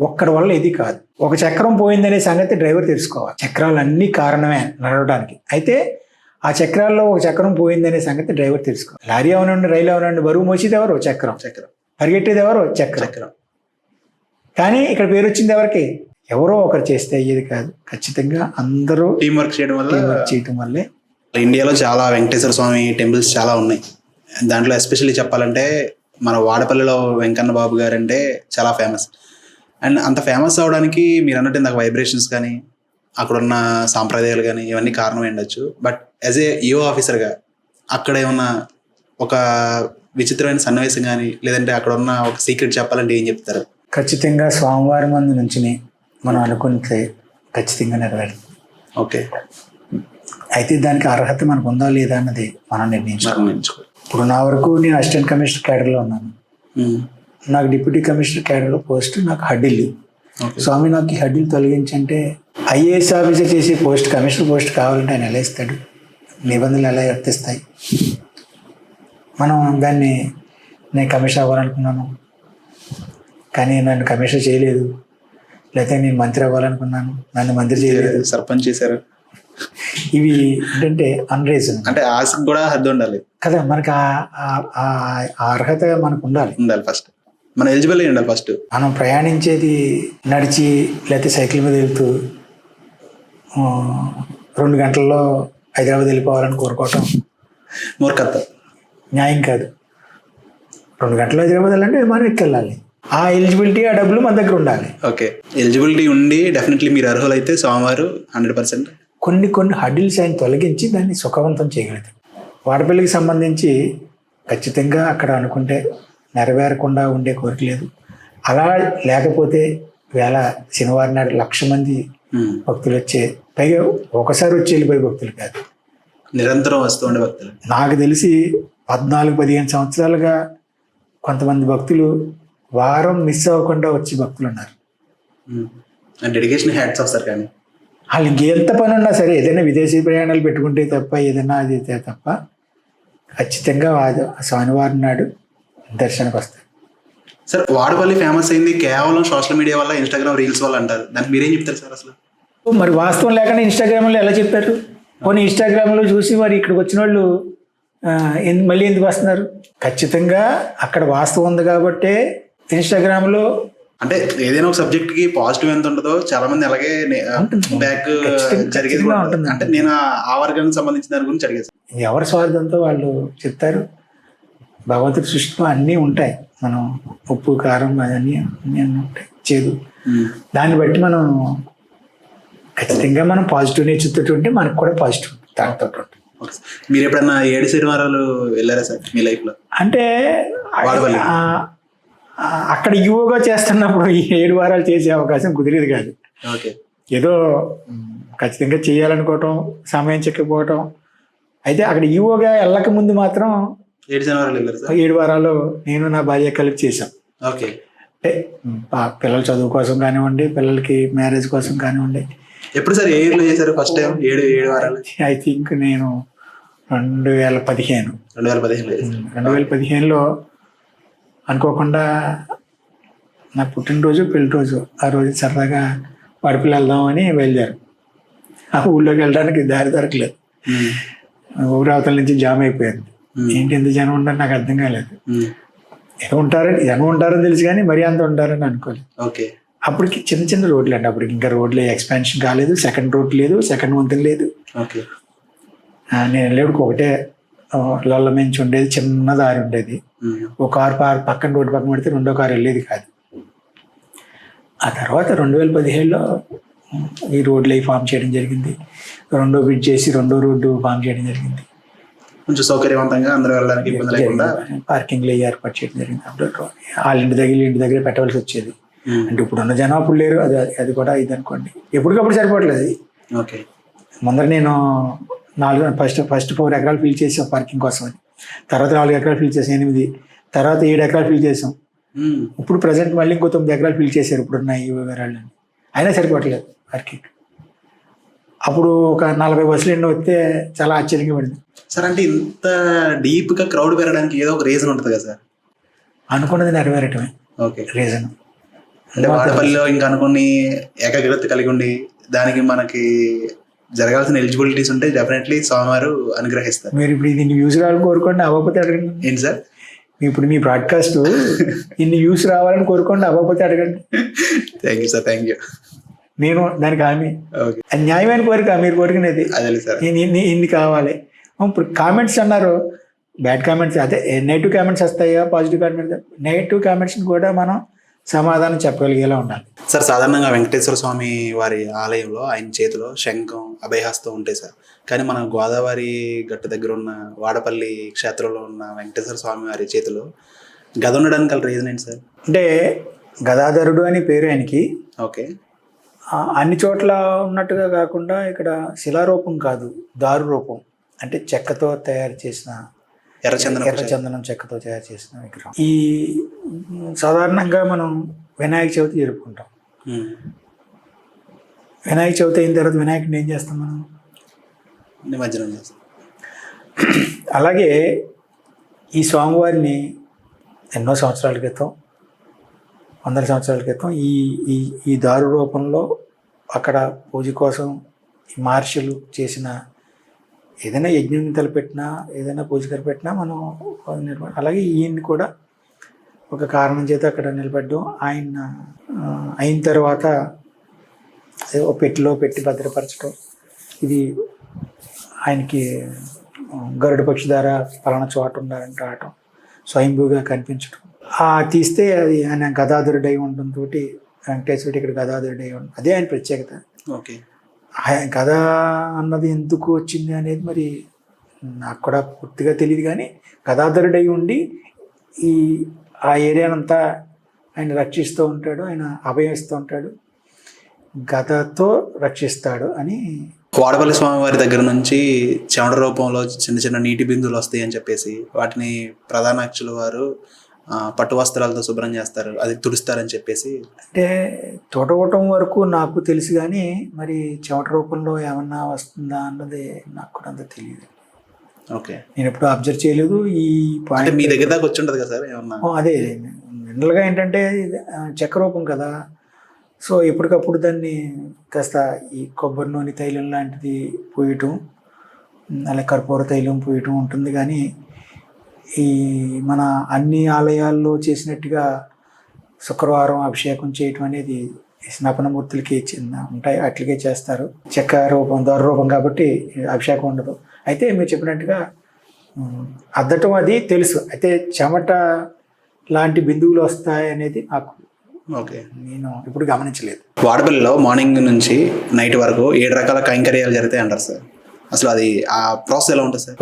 ఒక్కడి వల్ల ఇది కాదు. ఒక చక్రం పోయిందనే సంగతి డ్రైవర్ తెలుసుకోవాలి. చక్రాలు అన్ని కారణమే నడవడానికి. అయితే ఆ చక్రాల్లో ఒక చక్రం పోయిందనే సంగతి డ్రైవర్ తెలుసుకోవాలి. లారీ అవనండి, రైలు అవనండి, బరువు మోసేది ఎవరు? చక్రం. పరిగెట్టేది ఎవరు? చక్రం. కానీ ఇక్కడ పేరు వచ్చింది ఎవరికి? ఎవరో ఒకరు చేస్తే అయ్యేది కాదు. ఖచ్చితంగా అందరూ టీం వర్క్ చేయడం వల్లే. ఇండియాలో చాలా వెంకటేశ్వర స్వామి టెంపుల్స్ చాలా ఉన్నాయి. దాంట్లో ఎస్పెషల్లీ చెప్పాలంటే మన వాడపల్లిలో వెంకన్న బాబు గారు అంటే చాలా ఫేమస్. అండ్ అంత ఫేమస్ అవడానికి మీరు అన్నట్టు ఇందాక వైబ్రేషన్స్ కానీ అక్కడున్న సాంప్రదాయాలు కానీ ఇవన్నీ కారణం ఉండొచ్చు. బట్ యాజ్ ఏ ఈఓ ఆఫీసర్గా అక్కడ ఏమన్నా ఒక విచిత్రమైన సన్నివేశం కానీ లేదంటే అక్కడ ఉన్న ఒక సీక్రెట్ చెప్పాలంటే ఏం చెప్తారు? ఖచ్చితంగా స్వామివారి మందు నుంచి మనం అనుకుంటే ఖచ్చితంగా నెరవేరు. ఓకే. అయితే దానికి అర్హత మనకు ఉందా లేదా అన్నది మనం నిర్ణయించుకోవాలి. ఇప్పుడు నా వరకు నేను అసిస్టెంట్ కమిషనర్ క్యాడర్లో ఉన్నాను. నాకు డిప్యూటీ కమిషనర్ క్యాడర్లో పోస్ట్ నాకు హడ్డిల్లు. స్వామి నాకు ఈ హడ్డీలు తొలగించంటే ఐఏఎస్ ఆఫీసర్ చేసే పోస్ట్ కమిషనర్ పోస్ట్ కావాలంటే ఆయన ఎలా ఇస్తాడు? నిబంధనలు ఎలా వర్తిస్తాయి? మనం దాన్ని నేను కమిషనర్ అవ్వాలనుకున్నాను కానీ నన్ను కమిషనర్ చేయలేదు, లేకపోతే నేను మంత్రి అవ్వాలనుకున్నాను నన్ను మంత్రి చేయలేదు, సర్పంచ్ చేశారు. ఇవి ఏంటంటే అన్రీజన్. అంటే ఆశకు కూడా హద్దు ఉండాలి కదా, మనకి ఆ అర్హత మనకు ఉండాలి. ఫస్ట్ మన ఎలిజిబుల్ అయ్యి ఉండాలి. ఫస్ట్ మనం ప్రయాణించేది నడిచి లేకపోతే సైకిల్ మీద వెళ్తూ 2 గంటల్లో హైదరాబాద్ వెళ్ళిపోవాలని కోరుకోవటం మూర్ఖత్వం, న్యాయం కాదు. 2 గంటల్లో హైదరాబాద్ వెళ్ళాలంటే విమానం ఎక్కి వెళ్ళాలి. ఆ ఎలిజిబిలిటీ ఆ డబ్బులు మన దగ్గర ఉండాలి. ఓకే, ఎలిజిబిలిటీ ఉండి డెఫినెట్లీ మీరు అర్హులైతే సోమవారం 100%. కొన్ని హడిల్స్ ఆయన తొలగించి దాన్ని సుఖవంతం చేయగలుగుతాం. వాడపల్లికి సంబంధించి ఖచ్చితంగా అక్కడ అనుకుంటే నెరవేరకుండా ఉండే కోరిక లేదు. అలా లేకపోతే వేళ శనివారం నాడు 1,00,000 మంది భక్తులు వచ్చే, పైగా ఒకసారి వచ్చి వెళ్ళిపోయే భక్తులు కాదు, నిరంతరం వస్తూ ఉండే భక్తులు. నాకు తెలిసి 14-15 సంవత్సరాలుగా కొంతమంది భక్తులు వారం మిస్ అవ్వకుండా వచ్చి భక్తులు ఉన్నారు. Dedication hats off sir. కానీ వాళ్ళు ఇంకెంత పని ఉన్నా సరే, ఏదైనా విదేశీ ప్రయాణాలు పెట్టుకుంటే తప్ప, ఏదైనా అది తప్ప ఖచ్చితంగా శనివారం నాడు దర్శనానికి వస్తారు. సార్, వాడపల్లి ఫేమస్ అయింది కేవలం సోషల్ మీడియా వల్ల, ఇన్స్టాగ్రామ్ రీల్స్ వల్ల అంటారు. దానికి మీరేం చెప్తారు సార్? అసలు మరి వాస్తవం లేకుండా ఇన్స్టాగ్రామ్లో ఎలా చెప్పారు? కొన్ని ఇన్స్టాగ్రామ్లో చూసి మరి ఇక్కడికి వచ్చిన వాళ్ళు మళ్ళీ ఎందుకు వస్తున్నారు? ఖచ్చితంగా అక్కడ వాస్తవం ఉంది కాబట్టే ఇన్స్టాగ్రామ్లో. అంటే ఏదైనా ఒక సబ్జెక్ట్ కి పాజిటివ్ ఎంత ఉంటుందో చాలా మంది అలాగే బ్యాక్ జరిగేది ఉంటుంది. అంటే నేను ఆ వర్గానికి సంబంధించిన దాని గురించి అడిగేది. ఎవరి స్వార్థంతో వాళ్ళు చెప్తారు. భగవంతుడి సృష్టిలో అన్నీ ఉంటాయి. మనం ఉప్పు కారం అవన్నీ ఉంటాయి, చేదు. దాన్ని బట్టి మనం ఖచ్చితంగా మనం పాజిటివ్ నేర్చుతూ ఉంటే మనకు కూడా పాజిటివ్ దాంతో ఉంటుంది. మీరు ఎప్పుడన్నా 7 శనివారాలు వెళ్ళారా సార్ మీ లైఫ్ లో? అంటే అక్కడ యువగా చేస్తున్నప్పుడు ఈ 7 వారాలు చేసే అవకాశం కుదిరేది కాదు. ఏదో ఖచ్చితంగా చేయాలనుకోవటం, సమయం చెక్కపోవటం. అయితే అక్కడ యువగా వెళ్ళక ముందు మాత్రం 7 శనివారాలు వెళ్ళారు సార్. 7 వారాలు నేను నా భార్య కలిపి చేశాం. ఓకే. అంటే పిల్లల చదువు కోసం కానివ్వండి, పిల్లలకి మ్యారేజ్ కోసం కానివ్వండి. ఎప్పుడు సార్ ఏ ఇయర్లో చేశారు ఫస్ట్ టైం 7 వారాలు? ఐ థింక్ నేను 2015లో అనుకోకుండా నా పుట్టినరోజు, పెళ్లిరోజు, ఆ రోజు సరదాగా వాడపల్లి వెళ్దామని బయలుదేరు. ఆ ఊళ్ళోకి వెళ్ళడానికి దారి దొరకలేదు. ఊరి అవతల నుంచి జామ్ అయిపోయింది. ఏంటి ఎంత జనం ఉంటారు నాకు అర్థం కాలేదు. జనం ఉంటారని తెలుసు కానీ మరీ అంత ఉంటారని అనుకోలేదు. ఓకే. అప్పటికి చిన్న చిన్న రోడ్లు అండి. అప్పటికి ఇంకా రోడ్లు ఎక్స్పాన్షన్ కాలేదు, సెకండ్ రోడ్ లేదు, సెకండ్ వంతెన లేదు. ఓకే. నేను వెళ్ళేప్పటికి ఒకటే లొల్ల మెంచి ఉండేది, చిన్న దారి ఉండేది. ఒక కారు పక్కన రోడ్డు పక్కన పెడితే 2వ కారు వెళ్ళేది కాదు. ఆ తర్వాత 2017లో ఈ రోడ్లు అవి ఫామ్ చేయడం జరిగింది. 2వ బ్రిడ్జ్ చేసి 2వ రోడ్డు ఫామ్ చేయడం జరిగింది. కొంచెం సౌకర్యవంతంగా అందరూ వెళ్ళడానికి ఇబ్బంది లేకుండా పార్కింగ్లు ఏర్పాటు చేయడం జరిగింది. అప్పుడు వాళ్ళ ఇంటి దగ్గర పెట్టవలసి వచ్చేది. అంటే ఇప్పుడున్న జనాభా లేరు, అది కూడా ఇది అనుకోండి. ఎప్పటికప్పుడు సరిపోవట్లేదు. ఓకే. ముందర నేను 4 ఎకరాలు ఫిల్ చేసాం పార్కింగ్ కోసం అని. తర్వాత 4 ఎకరాలు ఫిల్ చేసాం, 8, తర్వాత 7 ఎకరాలు ఫిల్ చేసాం. ఇప్పుడు ప్రజెంట్ మళ్ళీ ఇంకో 9 ఎకరాలు ఫిల్ చేశారు ఇప్పుడున్న ఈ వివరాలు. అయినా సరిపోవట్లేదు పార్కింగ్. అప్పుడు ఒక 40 బస్సులు ఎన్నో వస్తే చాలా ఆశ్చర్యంగా పడింది. సార్, అంటే ఇంత డీప్ గా క్రౌడ్ పెరగడానికి ఏదో ఒక రీజన్ ఉంటుంది కదా సార్? అనుకున్నది నెరవేరటమే. ఓకే. రీజన్ అంటే వాడపల్లిలో ఇంకా అనుకుని ఏకాగ్రత కలిగి ఉండి దానికి మనకి జరగాల్సిన ఎలిజిబిలిటీస్ ఉంటే డెఫినెట్లీ స్వామివారు అనుగ్రహిస్తారు. మీరు ఇప్పుడు దీన్ని వ్యూస్ రావాలని కోరుకోండి, అవ్వకపోతే అడగండి. ఏంటి సార్? ఇప్పుడు మీ బ్రాడ్కాస్ట్ ఇన్ని వ్యూస్ రావాలని కోరుకోండి, అవ్వకపోతే అడగండి. Thank you sir, thank you. నేను దానికి హామీ. అది న్యాయమైన కోరిక మీరు కోరుకునేది. అదే సార్, ఇన్ని కావాలి. ఇప్పుడు కామెంట్స్ అన్నారు, బ్యాడ్ కామెంట్స్ అదే నెగిటివ్ కామెంట్స్ వస్తాయా, పాజిటివ్ కామెంట్స్, నెగిటివ్ కామెంట్స్ని కూడా మనం సమాధానం చెప్పగలిగేలా ఉండాలి. సార్ సాధారణంగా వెంకటేశ్వర స్వామి వారి ఆలయంలో ఆయన చేతిలో శంఖం అభయహస్తం ఉంటాయి సార్. కానీ మన గోదావరి గట్టు దగ్గర ఉన్న వాడపల్లి క్షేత్రంలో ఉన్న వెంకటేశ్వర స్వామి వారి చేతిలో గద ఉండడానికి గల రీజన్ ఏంటి సార్? అంటే గదాధరుడు అని పేరు ఆయనకి. ఓకే. అన్ని చోట్ల ఉన్నట్టుగా కాకుండా ఇక్కడ శిలారూపం కాదు, దారు రూపం, అంటే చెక్కతో తయారు చేసిన ఎర్రచందనం చెక్కతో తయారు చేసిన విగ్రహం. ఈ సాధారణంగా మనం వినాయక చవితి జరుపుకుంటాం. వినాయక చవితి అయిన తర్వాత వినాయకుడిని ఏం చేస్తాం మనం? నిమజ్జనం చేస్తాం. అలాగే ఈ స్వామివారిని ఎన్నో సంవత్సరాల క్రితం, వందల సంవత్సరాల క్రితం ఈ ఈ ఈ దారు రూపంలో అక్కడ పూజ కోసం ఈ మహర్షులు చేసిన ఏదైనా యజ్ఞం తలపెట్టినా, ఏదైనా పూజ తలపెట్టినా మనం అలాగే ఈయన్ని కూడా ఒక కారణం చేత అక్కడ నిలబెట్టడం, ఆయన అయిన తర్వాత ఒక పెట్టిలో పెట్టి భద్రపరచడం, ఇది ఆయనకి గరుడ పక్షి ద్వారా పలానా చోట ఉండాలని రావటం, స్వయంభూగా కనిపించడం, తీస్తే అది ఆయన గదాధరుడై ఉండడంతో వెంకటేశ్వరుడు ఇక్కడ గదాధరుడై ఉండడం, అదే ఆయన ప్రత్యేకత. ఓకే. గద అన్నది ఎందుకు వచ్చింది అనేది మరి నాకు కూడా పూర్తిగా తెలియదు, కానీ గదాధరుడై ఉండి ఆ ఏరియానంతా ఆయన రక్షిస్తూ ఉంటాడు, ఆయన అభయమిస్తూ ఉంటాడు, గదతో రక్షిస్తాడు అని. వాడపల్లి స్వామి వారి దగ్గర నుంచి చెమట రూపంలో చిన్న చిన్న నీటి బిందువులు వస్తాయి అని చెప్పేసి వాటిని ప్రధాన అర్చకుల వారు పట్టు వస్త్రాలతో శుభ్రం చేస్తారు, అది తుడుస్తారని చెప్పేసి. అంటే తోటగొట్టం వరకు నాకు తెలుసు, కానీ మరి చెమట రూపంలో ఏమన్నా వస్తుందా అన్నది నాకు కూడా అంత తెలియదు. ఓకే. నేను ఎప్పుడు అబ్జర్వ్ చేయలేదు. ఈ పాయింట్ మీ దగ్గర దాకా వచ్చి ఉంటుంది కదా సార్ ఏమన్నా? అదే జనరల్గా ఏంటంటే చెక్క రూపం కదా, సో ఎప్పటికప్పుడు దాన్ని కాస్త ఈ కొబ్బరి నూనె తైలం లాంటిది పూయటం, అలాగే కర్పూర తైలం పూయటం ఉంటుంది, కానీ ఈ మన అన్ని ఆలయాల్లో చేసినట్టుగా శుక్రవారం అభిషేకం చేయటం అనేది స్నాపనమూర్తులకి ఉంటాయి, అట్లకే చేస్తారు. చెక్క రూపం, దొర రూపం కాబట్టి అభిషేకం ఉండదు. అయితే మీరు చెప్పినట్టుగా అద్దటం అది తెలుసు, అయితే చెమట లాంటి బిందువులు వస్తాయి అనేది నాకు ఓకే నేను ఇప్పుడు గమనించలేదు. వాడపల్లిలో మార్నింగ్ నుంచి నైట్ వరకు 7 రకాల కైంకర్యాలు జరుగుతాయి అంటారు సార్. అసలు అది ఆ ప్రాసెస్ ఎలా ఉంటుంది సార్?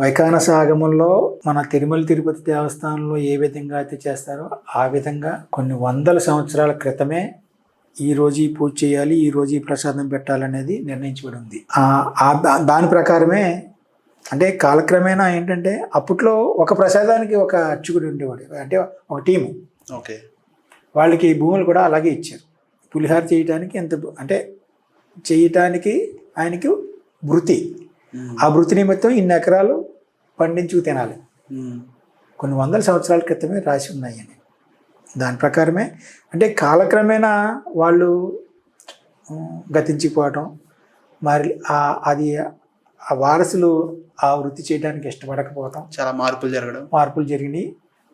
వైఖానసాగమంలో మన తిరుమల తిరుపతి దేవస్థానంలో ఏ విధంగా అయితే చేస్తారో ఆ విధంగా కొన్ని వందల సంవత్సరాల క్రితమే ఈ రోజు ఈ పూజ చేయాలి, ఈ రోజు ఈ ప్రసాదం పెట్టాలనేది నిర్ణయించబడి ఉంది. దాని ప్రకారమే, అంటే కాలక్రమేణా ఏంటంటే అప్పట్లో ఒక ప్రసాదానికి ఒక అర్చకుడు ఉండేవాడు, అంటే ఒక టీము. ఓకే. వాళ్ళకి భూములు కూడా అలాగే ఇచ్చారు. పులిహార చేయడానికి అంటే చేయటానికి ఆయనకి వృత్తి, ఆ వృత్తి నిమిత్తం ఇన్ని ఎకరాలు పండించుకు తినాలి. కొన్ని వందల సంవత్సరాల క్రితమే రాసి ఉన్నాయని దాని ప్రకారమే, అంటే కాలక్రమేణా వాళ్ళు గతించిపోవటం, మరి అది ఆ వారసులు ఆ వృత్తి చేయడానికి ఇష్టపడకపోవటం, చాలా మార్పులు జరిగినాయి.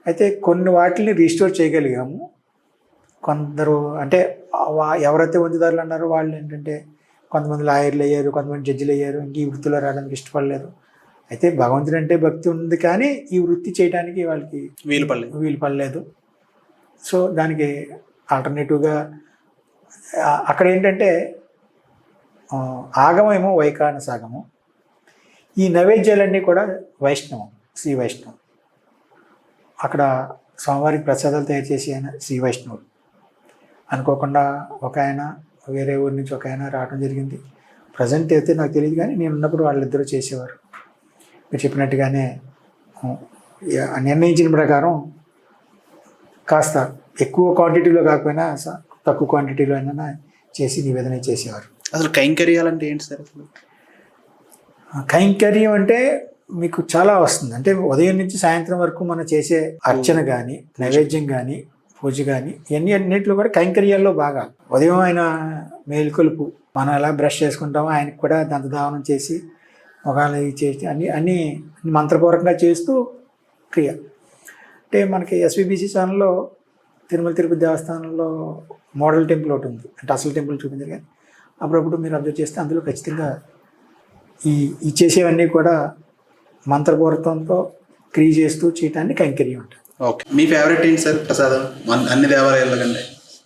అయితే కొన్ని వాటిని రీస్టోర్ చేయగలిగాము. కొందరు అంటే ఎవరైతే వంతుదారులు అన్నారో వాళ్ళు ఏంటంటే కొంతమంది లాయర్లు అయ్యారు, కొంతమంది జడ్జిలు అయ్యారు, ఇంక ఈ వృత్తిలో రావడానికి ఇష్టపడలేదు. అయితే భగవంతుడు అంటే భక్తి ఉంది, కానీ ఈ వృత్తి చేయడానికి వాళ్ళకి వీలు పడలేదు. సో దానికి ఆల్టర్నేటివ్గా అక్కడ ఏంటంటే ఆగమేమో వైఖానసాగము, ఈ నైవేద్యాలన్నీ కూడా వైష్ణవం, శ్రీ వైష్ణవం. అక్కడ స్వామివారికి ప్రసాదాలు తయారు చేసి ఆయన శ్రీ వైష్ణవుడు. అనుకోకుండా ఒక ఆయన వేరే ఊరి నుంచి ఒక ఆయన రావడం జరిగింది. ప్రజెంట్ అయితే నాకు తెలియదు, కానీ నేను ఉన్నప్పుడు వాళ్ళిద్దరూ చేసేవారు. మీరు చెప్పినట్టుగానే నిర్ణయించిన ప్రకారం కాస్త ఎక్కువ క్వాంటిటీలో కాకపోయినా తక్కువ క్వాంటిటీలో అయినా చేసి నివేదన చేసేవారు. అసలు కైంకర్యాలంటే ఏంటి సార్? అసలు కైంకర్యం అంటే మీకు చాలా వస్తుంది. అంటే ఉదయం నుంచి సాయంత్రం వరకు మనం చేసే అర్చన కానీ, నైవేద్యం కానీ, పూజ కానీ, ఇవన్నీ అన్నింటిలో కూడా కైంకర్యాల్లో బాగా. ఉదయం ఆయన మేలుకొలుపు, మనం ఎలా బ్రష్ చేసుకుంటామో ఆయనకు కూడా దంతధావనం చేసి మొగాలు చేసి అన్నీ మంత్రపూర్వకంగా చేస్తూ క్రియ. అంటే మనకి ఎస్విబిసి ఛానల్లో తిరుమల తిరుపతి దేవస్థానంలో మోడల్ టెంపుల్ ఒకటి ఉంది, అంటే అసలు టెంపుల్ చూపించారు. కానీ అప్పుడప్పుడు మీరు అబ్జర్వ్ చేస్తే అందులో ఖచ్చితంగా ఈ చేసేవన్నీ కూడా మంత్రపూరితంతో క్రియ చేస్తూ చేయటాన్ని కైంకర్యం ఉంటుంది. ఓకే. మీ ఫేవరెట్ ఏంటి సార్ ప్రసాదం అన్ని దేవాలయాల కంటే?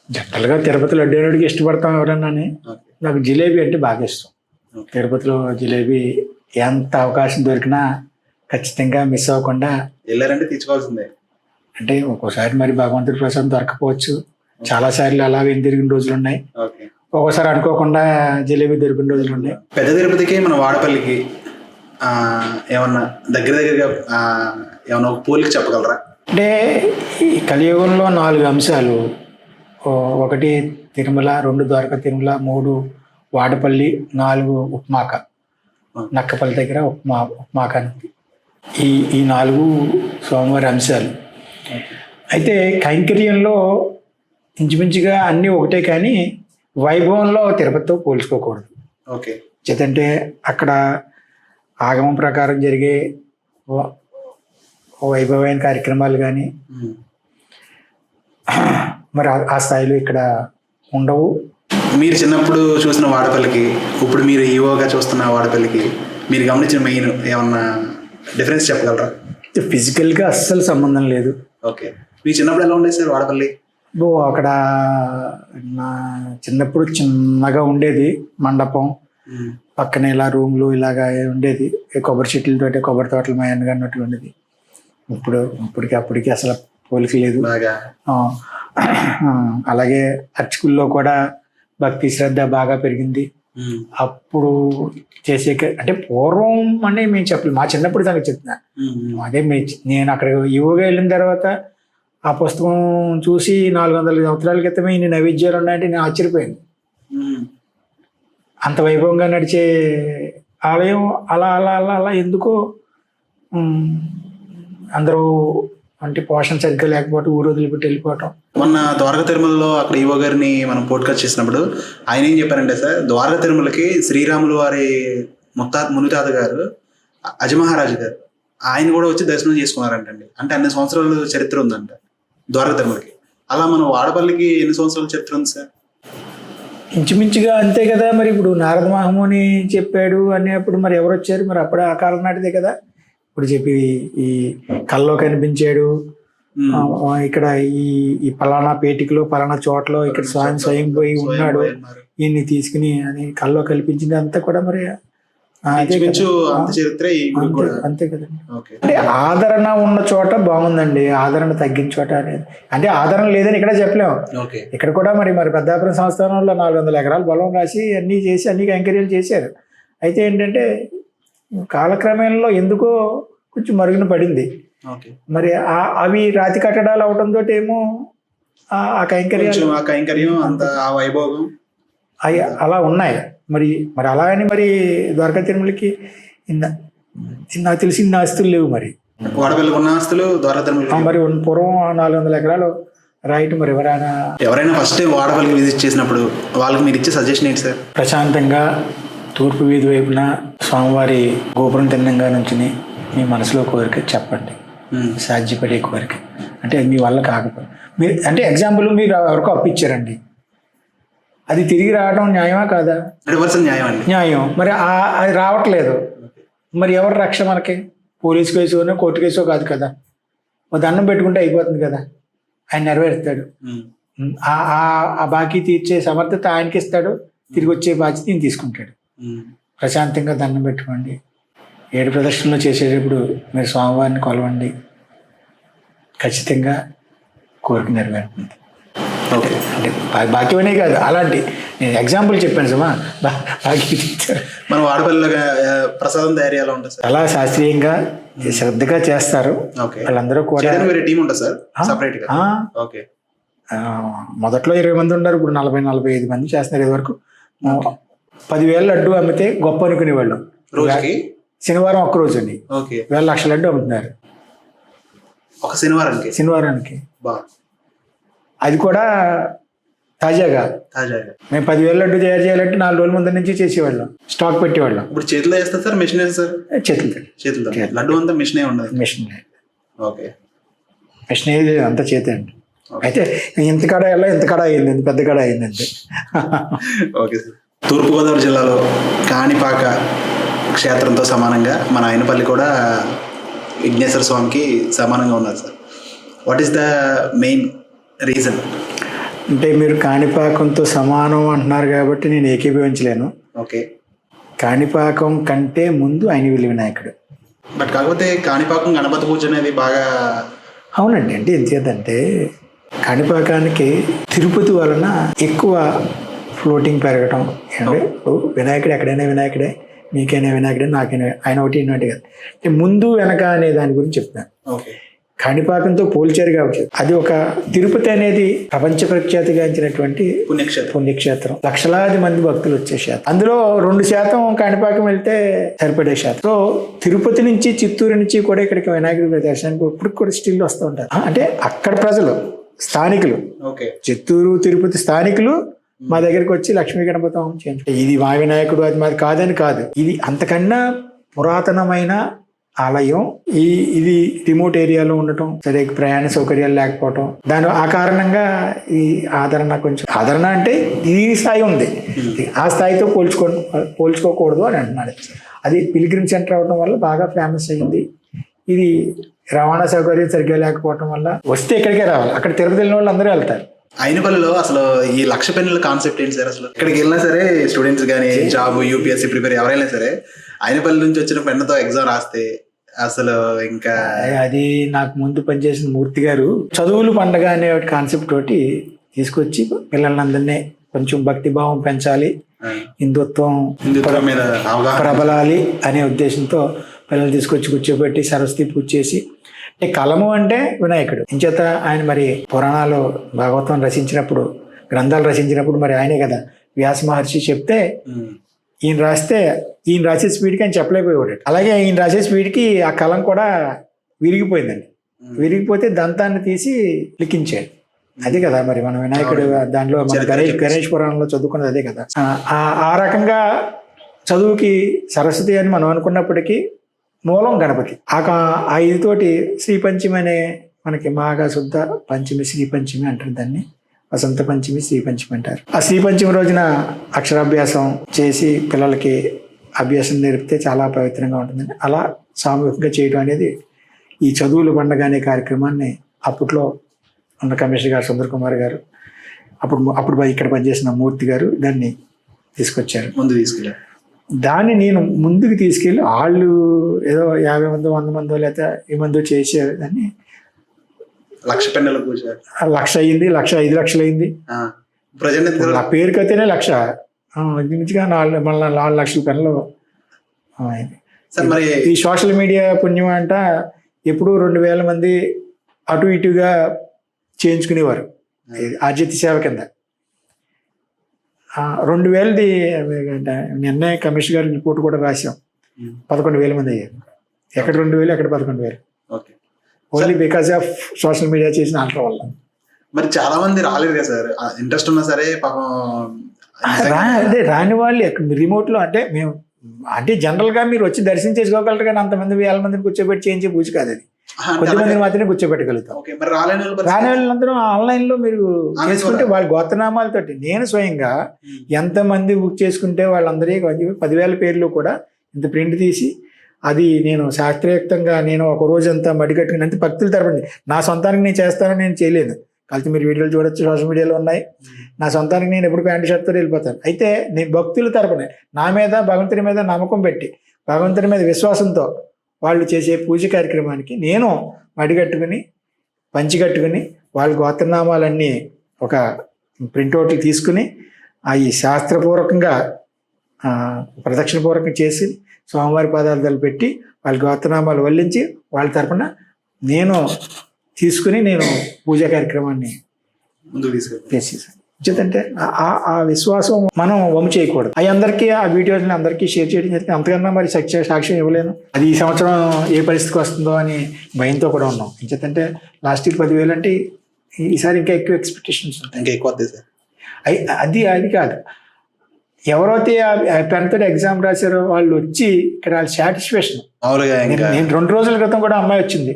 జనరల్గా తిరుపతి లడ్డూకి ఇష్టపడతాం ఎవరన్నా. ఓకే. నాకు జిలేబీ అంటే బాగా ఇష్టం. తిరుపతిలో జిలేబీ ఎంత అవకాశం దొరికినా ఖచ్చితంగా మిస్ అవ్వకుండా వెళ్ళారంటే తీసుకోవాల్సిందే. అంటే ఒక్కోసారి మరి భగవంతుడి ప్రసాదం దొరకపోవచ్చు, చాలాసార్లు అలాగే తిరిగిన రోజులు ఉన్నాయి, ఓకే. ఒక్కోసారి అనుకోకుండా జిలేబీ దొరికిన రోజులు ఉన్నాయి. పెద్ద తిరుపతికి మన వాడపల్లికి ఏమన్నా దగ్గరగా ఏమన్నా ఒక పోలిక చెప్పగలరా? అంటే ఈ కలియుగంలో 4 అంశాలు. ఒకటి తిరుమల, 2 ద్వారకా తిరుమల, 3 వాడపల్లి, 4 ఉప్మాక, నక్కపల్లి దగ్గర ఉప్మాక అనేది. ఈ 4 స్వామివారి అంశాలు. అయితే కైంకర్యంలో ఇంచుమించుగా అన్నీ ఒకటే, కానీ వైభవంలో తిరుపతితో పోల్చుకోకూడదు. ఓకే. చేతంటే అక్కడ ఆగమం ప్రకారం జరిగే వైభవమైన కార్యక్రమాలు కానీ మరి ఆ స్థాయిలో ఇక్కడ ఉండవు. మీరు చిన్నప్పుడు చూసిన వాడపల్లికి ఇప్పుడు మీరు ఈవోగా చూస్తున్న వాడపల్లికి మీరు గమనించిన మెయిన్ ఏమన్నా డిఫరెన్స్ చెప్పగలరా? ఫిజికల్గా అస్సలు సంబంధం లేదు. ఓకే. మీ చిన్నప్పుడు ఎలా ఉండేది సార్ వాడపల్లి? అక్కడ నా చిన్నప్పుడు చిన్నగా ఉండేది మండపం, పక్కన ఇలా రూమ్లు ఇలాగా ఉండేది, కొబ్బరి చెట్లతోటి కొబ్బరి తోటలు మయాన్గా అన్నట్టు ఉండేది. అప్పటికి అసలు పోలిక లేదు. అలాగే అర్చకుల్లో కూడా భక్తి శ్రద్ధ బాగా పెరిగింది. అప్పుడు చేసే అంటే పూర్వం అని మేము చెప్పలేదు, మా చిన్నప్పుడు దానికి చెప్తున్నా. అదే నేను అక్కడ యువగా వెళ్ళిన తర్వాత ఆ పుస్తకం చూసి 400 సంవత్సరాల క్రితమే ఇన్ని నైవేద్యాలు ఉన్నాయంటే నేను ఆశ్చర్యపోయాను. అంత వైభవంగా నడిచే ఆలయం అలా అలా అలా అలా ఎందుకో అందరూ అంటే పోషణ సరిగ్గా లేకపోవటం, ఊరు వదిలిపెట్టి వెళ్ళిపోవటం. మొన్న ద్వారకా తిరుమలలో అక్కడ ఈవో గారిని మనం పోడ్కాస్ట్ చేసినప్పుడు ఆయన ఏం చెప్పారంటే సార్, ద్వారకా తిరుమలకి శ్రీరాములు వారి మునితాత గారు అజమహారాజు గారు ఆయన కూడా వచ్చి దర్శనం చేసుకున్నారంటండి. అంటే అన్ని సంవత్సరాలు చరిత్ర ఉందంట ద్వారకా తిరుమలకి. అలా మన వాడపల్లికి ఎన్ని సంవత్సరాల చరిత్ర ఉంది సార్? ఇంచుమించుగా అంతే కదా. మరి ఇప్పుడు నారద మహాముని చెప్పాడు అనేప్పుడు మరి ఎవరు వచ్చారు? మరి అప్పుడే ఆ కాలం నాటిదే కదా. ఇప్పుడు చెప్పి ఈ కల్లో కనిపించాడు, ఇక్కడ ఈ పలానా పేటికలో పలానా చోట్ల ఇక్కడ స్వయం పోయి ఉన్నాడు, ఈయన్ని తీసుకుని అని కల్లో కల్పించింది అంతా కూడా మరి అంతే కదండి. అంటే ఆదరణ ఉన్న చోట బాగుందండి, ఆదరణ తగ్గిన చోట అనేది అంటే ఆదరణ లేదని ఇక్కడ చెప్పలేము. ఇక్కడ కూడా మరి పెద్దాపురం సంస్థానంలో 400 ఎకరాలు పొలం రాసి అన్నీ చేసి అన్ని కైంకర్యాలు చేశారు. అయితే ఏంటంటే కాలక్రమేణలో ఎందుకో కొంచెం మరుగున పడింది. మరి అవి రాతి కట్టడాలు అవడంతో ఏమో ఆ కైంకర్యం అంత ఆ వైభోగం అవి అలా ఉన్నాయి. మరి అలా అని మరి ద్వారకా తిరుమలకి నాకు తెలిసి ఇన్ని ఆస్తులు లేవు. మరి వాడపల్లికి ఉన్న ఆస్తులు ద్వారకా తిరుమల మరి పూర్వం 400 ఎకరాలు రైట్. మరి ఎవరైనా ఫస్ట్ టైం వాడపల్లికి విజిట్ చేసినప్పుడు వాళ్ళకి మీరు ఇచ్చే సజెషన్ ఏంటి సార్? ప్రశాంతంగా తూర్పు వీధి వైపున స్వామివారి గోపురం తిన్నంగా నుంచి మీ మనసులో కోరిక చెప్పండి, సాధ్యపడే కోరిక. అంటే మీ వల్ల కాకపోతే మీరు అంటే ఎగ్జాంపుల్ మీరు ఎవరికో అప్పిచ్చారండి, అది తిరిగి రావడం న్యాయమా కాదా? న్యాయం. మరి అది రావట్లేదు, మరి ఎవరు రక్ష మనకి? పోలీస్ కేసునో కోర్టు కేసో కాదు కదా, ఒక దండం పెట్టుకుంటే అయిపోతుంది కదా, ఆయన నెరవేరుస్తాడు. ఆ బాకీ తీర్చే సమర్థత ఆయనకి ఇస్తాడు, తిరిగి వచ్చే బాధ్యత ఈయన తీసుకుంటాడు. ప్రశాంతంగా దండం పెట్టుకోండి. 7 ప్రదక్షిణలు చేసేటప్పుడు మీరు స్వామివారిని కొలవండి, ఖచ్చితంగా కోరిక నెరవేరుతుంది. ఓకే. అంటే బాకీ అనే కాదు, అలాంటి నేను ఎగ్జాంపుల్ చెప్పాను సమా. బాకీ మన వాడపల్లిలో ప్రసాదం తయారీ ఎలా ఉంటుంది సార్? చాలా శాస్త్రీయంగా శ్రద్ధగా చేస్తారు. వాళ్ళందరూ కూడా టీం ఉంటుంది సార్ సెపరేట్ గా. ఓకే. మొదట్లో 20 మంది ఉన్నారు, ఇప్పుడు 40-45 మంది చేస్తున్నారు. ఇది వరకు 10,000 లడ్డు అమ్మితే గొప్ప అనుకునేవాళ్ళు. రోజుకి శనివారం ఒక్క రోజు అండి 1,000 లక్షల లడ్డు అమ్ముతున్నారు ఒక శనివారానికి. అది కూడా తాజాగా మేము 10,000 లడ్డు తయారు చేయాలంటే 4 రోజుల ముందు నుంచి చేసేవాళ్ళం, స్టాక్ పెట్టేవాళ్ళం. ఇప్పుడు చేతిలో వేస్తారు సార్, మిషన్ సార్? చేతులతో లడ్డు అంతా మిషన్ ఉండదు. Machine okay. మిషన్ ఏది అంతా చేతే అండి. అయితే ఇంత కాడ అయింది, ఇంత పెద్ద కాడ అయిందంటే. Okay sir. తూర్పుగోదావరి జిల్లాలో కాణిపాక క్షేత్రంతో సమానంగా మన ఆయనపల్లి కూడా విఘ్నేశ్వర స్వామికి సమానంగా ఉన్నారు sir. What is the main reason? అంటే మీరు కాణిపాకంతో సమానం అంటున్నారు కాబట్టి నేను ఏకీభవించలేను. ఓకే. కాణిపాకం కంటే ముందు అయినవిల్లి వినాయకుడు. బట్ కాకపోతే కాణిపాకం గణపతి పూజ అనేది బాగా. అవునండి. అంటే ఎంచేదంటే కాణిపాకానికి తిరుపతి వలన ఎక్కువ ఫ్లోటింగ్ పెరగటం. అంటే వినాయకుడు ఎక్కడైనా వినాయకుడే, మీకైనా వినాయకుడే, నాకైనా ఆయన ఒకటి ఇన్నోటి కదా. అంటే ముందు వెనక అనే దాని గురించి చెప్తాను. ఓకే. కాణిపాకంతో పోల్చారు కాబట్టి అది ఒక తిరుపతి అనేది ప్రపంచ ప్రఖ్యాతిగాంచినటువంటి పుణ్యక్షేత్రం. లక్షలాది మంది భక్తులు వచ్చే శాతం. అందులో 2% కాణిపాకం వెళ్తే సరిపడే శాతం. సో తిరుపతి నుంచి, చిత్తూరు నుంచి కూడా ఇక్కడికి వినాయకుడి దర్శనానికి ఇప్పుడు కూడా స్టిల్ వస్తూ ఉంటారు. అంటే అక్కడ ప్రజలు, స్థానికులు, చిత్తూరు తిరుపతి స్థానికులు మా దగ్గరికి వచ్చి లక్ష్మీ గణపతం చేయించుకుంటారు. ఇది మా వినాయకుడు, అది మాది కాదని కాదు. ఇది అంతకన్నా పురాతనమైన ఆలయం. ఇది రిమోట్ ఏరియాలో ఉండటం, సరే ప్రయాణ సౌకర్యాలు లేకపోవటం, ఆ కారణంగా ఈ ఆదరణ అంటే ఈ స్థాయి ఉంది, ఆ స్థాయితో పోల్చుకోకూడదు అని అంటున్నాడు. అది పిల్గ్రిమ్ సెంటర్ అవడం వల్ల బాగా ఫేమస్ అయింది. ఇది రవాణా సౌకర్యం సరిగ్గా లేకపోవటం వల్ల వస్తే ఇక్కడికే రావాలి. అక్కడ తిరుపతి వెళ్ళిన వాళ్ళు అందరూ వెళ్తారు. అయినపల్లిలో అసలు ఈ లక్ష పెన్నుల కాన్సెప్ట్ ఏంటి సార్? అసలు ఇక్కడికి వెళ్ళినా సరే స్టూడెంట్స్ కానీ, జాబ్, యూపీఎస్సీ ప్రిపేర్ ఎవరైనా సరే అయినపల్లి నుంచి వచ్చిన పెన్నుతో ఎగ్జామ్ రాస్తే అసలు ఇంకా. అది నాకు ముందు పనిచేసిన మూర్తి గారు చదువులు పండగ అనే కాన్సెప్ట్ తోటి తీసుకొచ్చి పిల్లలందరినీ కొంచెం భక్తి భావం పెంచాలి, హిందుత్వం మీద ప్రబలాలి అనే ఉద్దేశంతో పిల్లలు తీసుకొచ్చి కూర్చోబెట్టి సరస్వతి పూజ చేసి. అంటే కలము అంటే వినాయకుడు. ఇంచేత ఆయన మరి పురాణాలు, భాగవతం రచించినప్పుడు, గ్రంథాలు రచించినప్పుడు మరి ఆయనే కదా వ్యాస మహర్షి చెప్తే ఈయన రాసే స్పీడ్కి ఆయన చెప్పలేకపోయాడు. అలాగే ఈయన రాసే స్పీడ్కి ఆ కలం కూడా విరిగిపోయిందండి. విరిగిపోతే దంతాన్ని తీసి లిఖించాడు. అదే కదా మరి మన వినాయకుడు దాంట్లో మన గణేష్ పురాణంలో చదువుకున్నది అదే కదా. ఆ రకంగా చదువుకి సరస్వతి అని మనం అనుకున్నప్పటికీ మూలం గణపతి. ఆ ఇదితోటి శ్రీ పంచమి అనే మనకి మాఘ శుద్ధ పంచమి, శ్రీ పంచమి అంటారు దాన్ని. వసంత పంచమి, శ్రీ పంచమి అంటారు. ఆ శ్రీ పంచమి రోజున అక్షరాభ్యాసం చేసి పిల్లలకి అభ్యాసం నేర్పితే చాలా పవిత్రంగా ఉంటుందండి. అలా సామూహికంగా చేయడం అనేది ఈ చదువుల పండుగ అనే కార్యక్రమాన్ని అప్పట్లో ఉన్న కమిషనర్ గారు సుందర్ కుమార్ గారు, అప్పుడు ఇక్కడ పనిచేసిన మూర్తి గారు దాన్ని తీసుకొచ్చారు. దాన్ని నేను ముందుకు తీసుకెళ్ళి వాళ్ళు ఏదో 50 మంది 100 మందో లేకపోతే ఈ మందో చేసేదాన్ని. లక్ష పెన్నుల పూజ 1,00,000 అయింది, 5 లక్షలు అయింది. నా పేరుకైతేనే 1,00,000, మంచిగా 4 లక్షల పెన్నులు అయింది. ఈ సోషల్ మీడియా పుణ్యం అంట ఎప్పుడు 2,000 మంది అటు ఇటుగా చేయించుకునేవారు ఆర్జిత సేవ కింద. 2,000ది నిన్నే కమిషనర్ గారి రిపోర్ట్ కూడా రాశాం. 11,000 మంది అయ్యారు. ఎక్కడ 2,000, ఎక్కడ 11,000. Only because of social media చేసిన ఆల్టర్ వల్ల. మరి చాలా మంది రాలేదు కదా సార్, ఇంట్రెస్ట్ ఉన్నా సరే పాపం. అదే రాని వాళ్ళు రిమోట్లో అంటే మేము అంటే జనరల్గా మీరు వచ్చి దర్శనం చేసుకోగలరు కానీ అంతమంది 1,000 మందిని కూర్చోబెట్టి చేయించే పూజ కాదు అది. కొద్దిమందిని మాత్రమే కూర్చోబెట్టగలుగుతాం. రాని వాళ్ళందరూ ఆన్లైన్లో మీరు చేసుకుంటే వాళ్ళ గోత్రనామాలతోటి. నేను స్వయంగా ఎంతమంది బుక్ చేసుకుంటే వాళ్ళందరికీ 10,000 పేర్లు కూడా ఇంత ప్రింట్ తీసి అది నేను శాస్త్రయుక్తంగా నేను ఒక రోజంతా మడిగట్టుకుని అంటే భక్తుల తరపున నా సొంతానికి నేను చేస్తానని నేను చేయలేను. కలిసి మీరు వీడియోలు చూడొచ్చు, సోషల్ మీడియాలో ఉన్నాయి. నా సొంతానికి నేను ఎప్పుడు ప్యాంటు షర్ట్తో వెళ్ళిపోతాను. అయితే నేను భక్తుల తరపున నా మీద భగవంతుని మీద నమ్మకం పెట్టి భగవంతుని మీద విశ్వాసంతో వాళ్ళు చేసే పూజ కార్యక్రమానికి నేను మడిగట్టుకుని పంచిగట్టుకుని వాళ్ళ గోత్రనామాలన్నీ ఒక ప్రింట్అవుట్లు తీసుకుని అవి శాస్త్రపూర్వకంగా ప్రదక్షిణపూర్వకంగా చేసి స్వామివారి పాదాలు పెట్టి వాళ్ళ గోత్రనామాలు వల్లించి వాళ్ళ తరపున నేను తీసుకుని నేను పూజా కార్యక్రమాన్ని ముందుకు చేసేసాను. ఎందుకంటే ఆ విశ్వాసం మనం వమ్ము చేయకూడదు. అవి అందరికీ ఆ వీడియోస్ని అందరికీ షేర్ చేయడం జరిగింది. అంతకన్నా మరి సాక్ష్యం ఇవ్వలేను. అది ఈ సంవత్సరం ఏ పరిస్థితికి వస్తుందో అని భయంతో కూడా ఉన్నాం. ఎందుకంటే లాస్ట్ ఇయర్ 10,000 అంటే ఈసారి ఇంకా ఎక్కువ ఎక్స్పెక్టేషన్స్ ఉంటాయి. ఇంకా ఎక్కువ సార్. అది కాదు, ఎవరైతే పెన్తో ఎగ్జామ్ రాశారో వాళ్ళు వచ్చి ఇక్కడ వాళ్ళ సాటిస్ఫాక్షన్. నేను 2 రోజుల క్రితం కూడా అమ్మాయి వచ్చింది,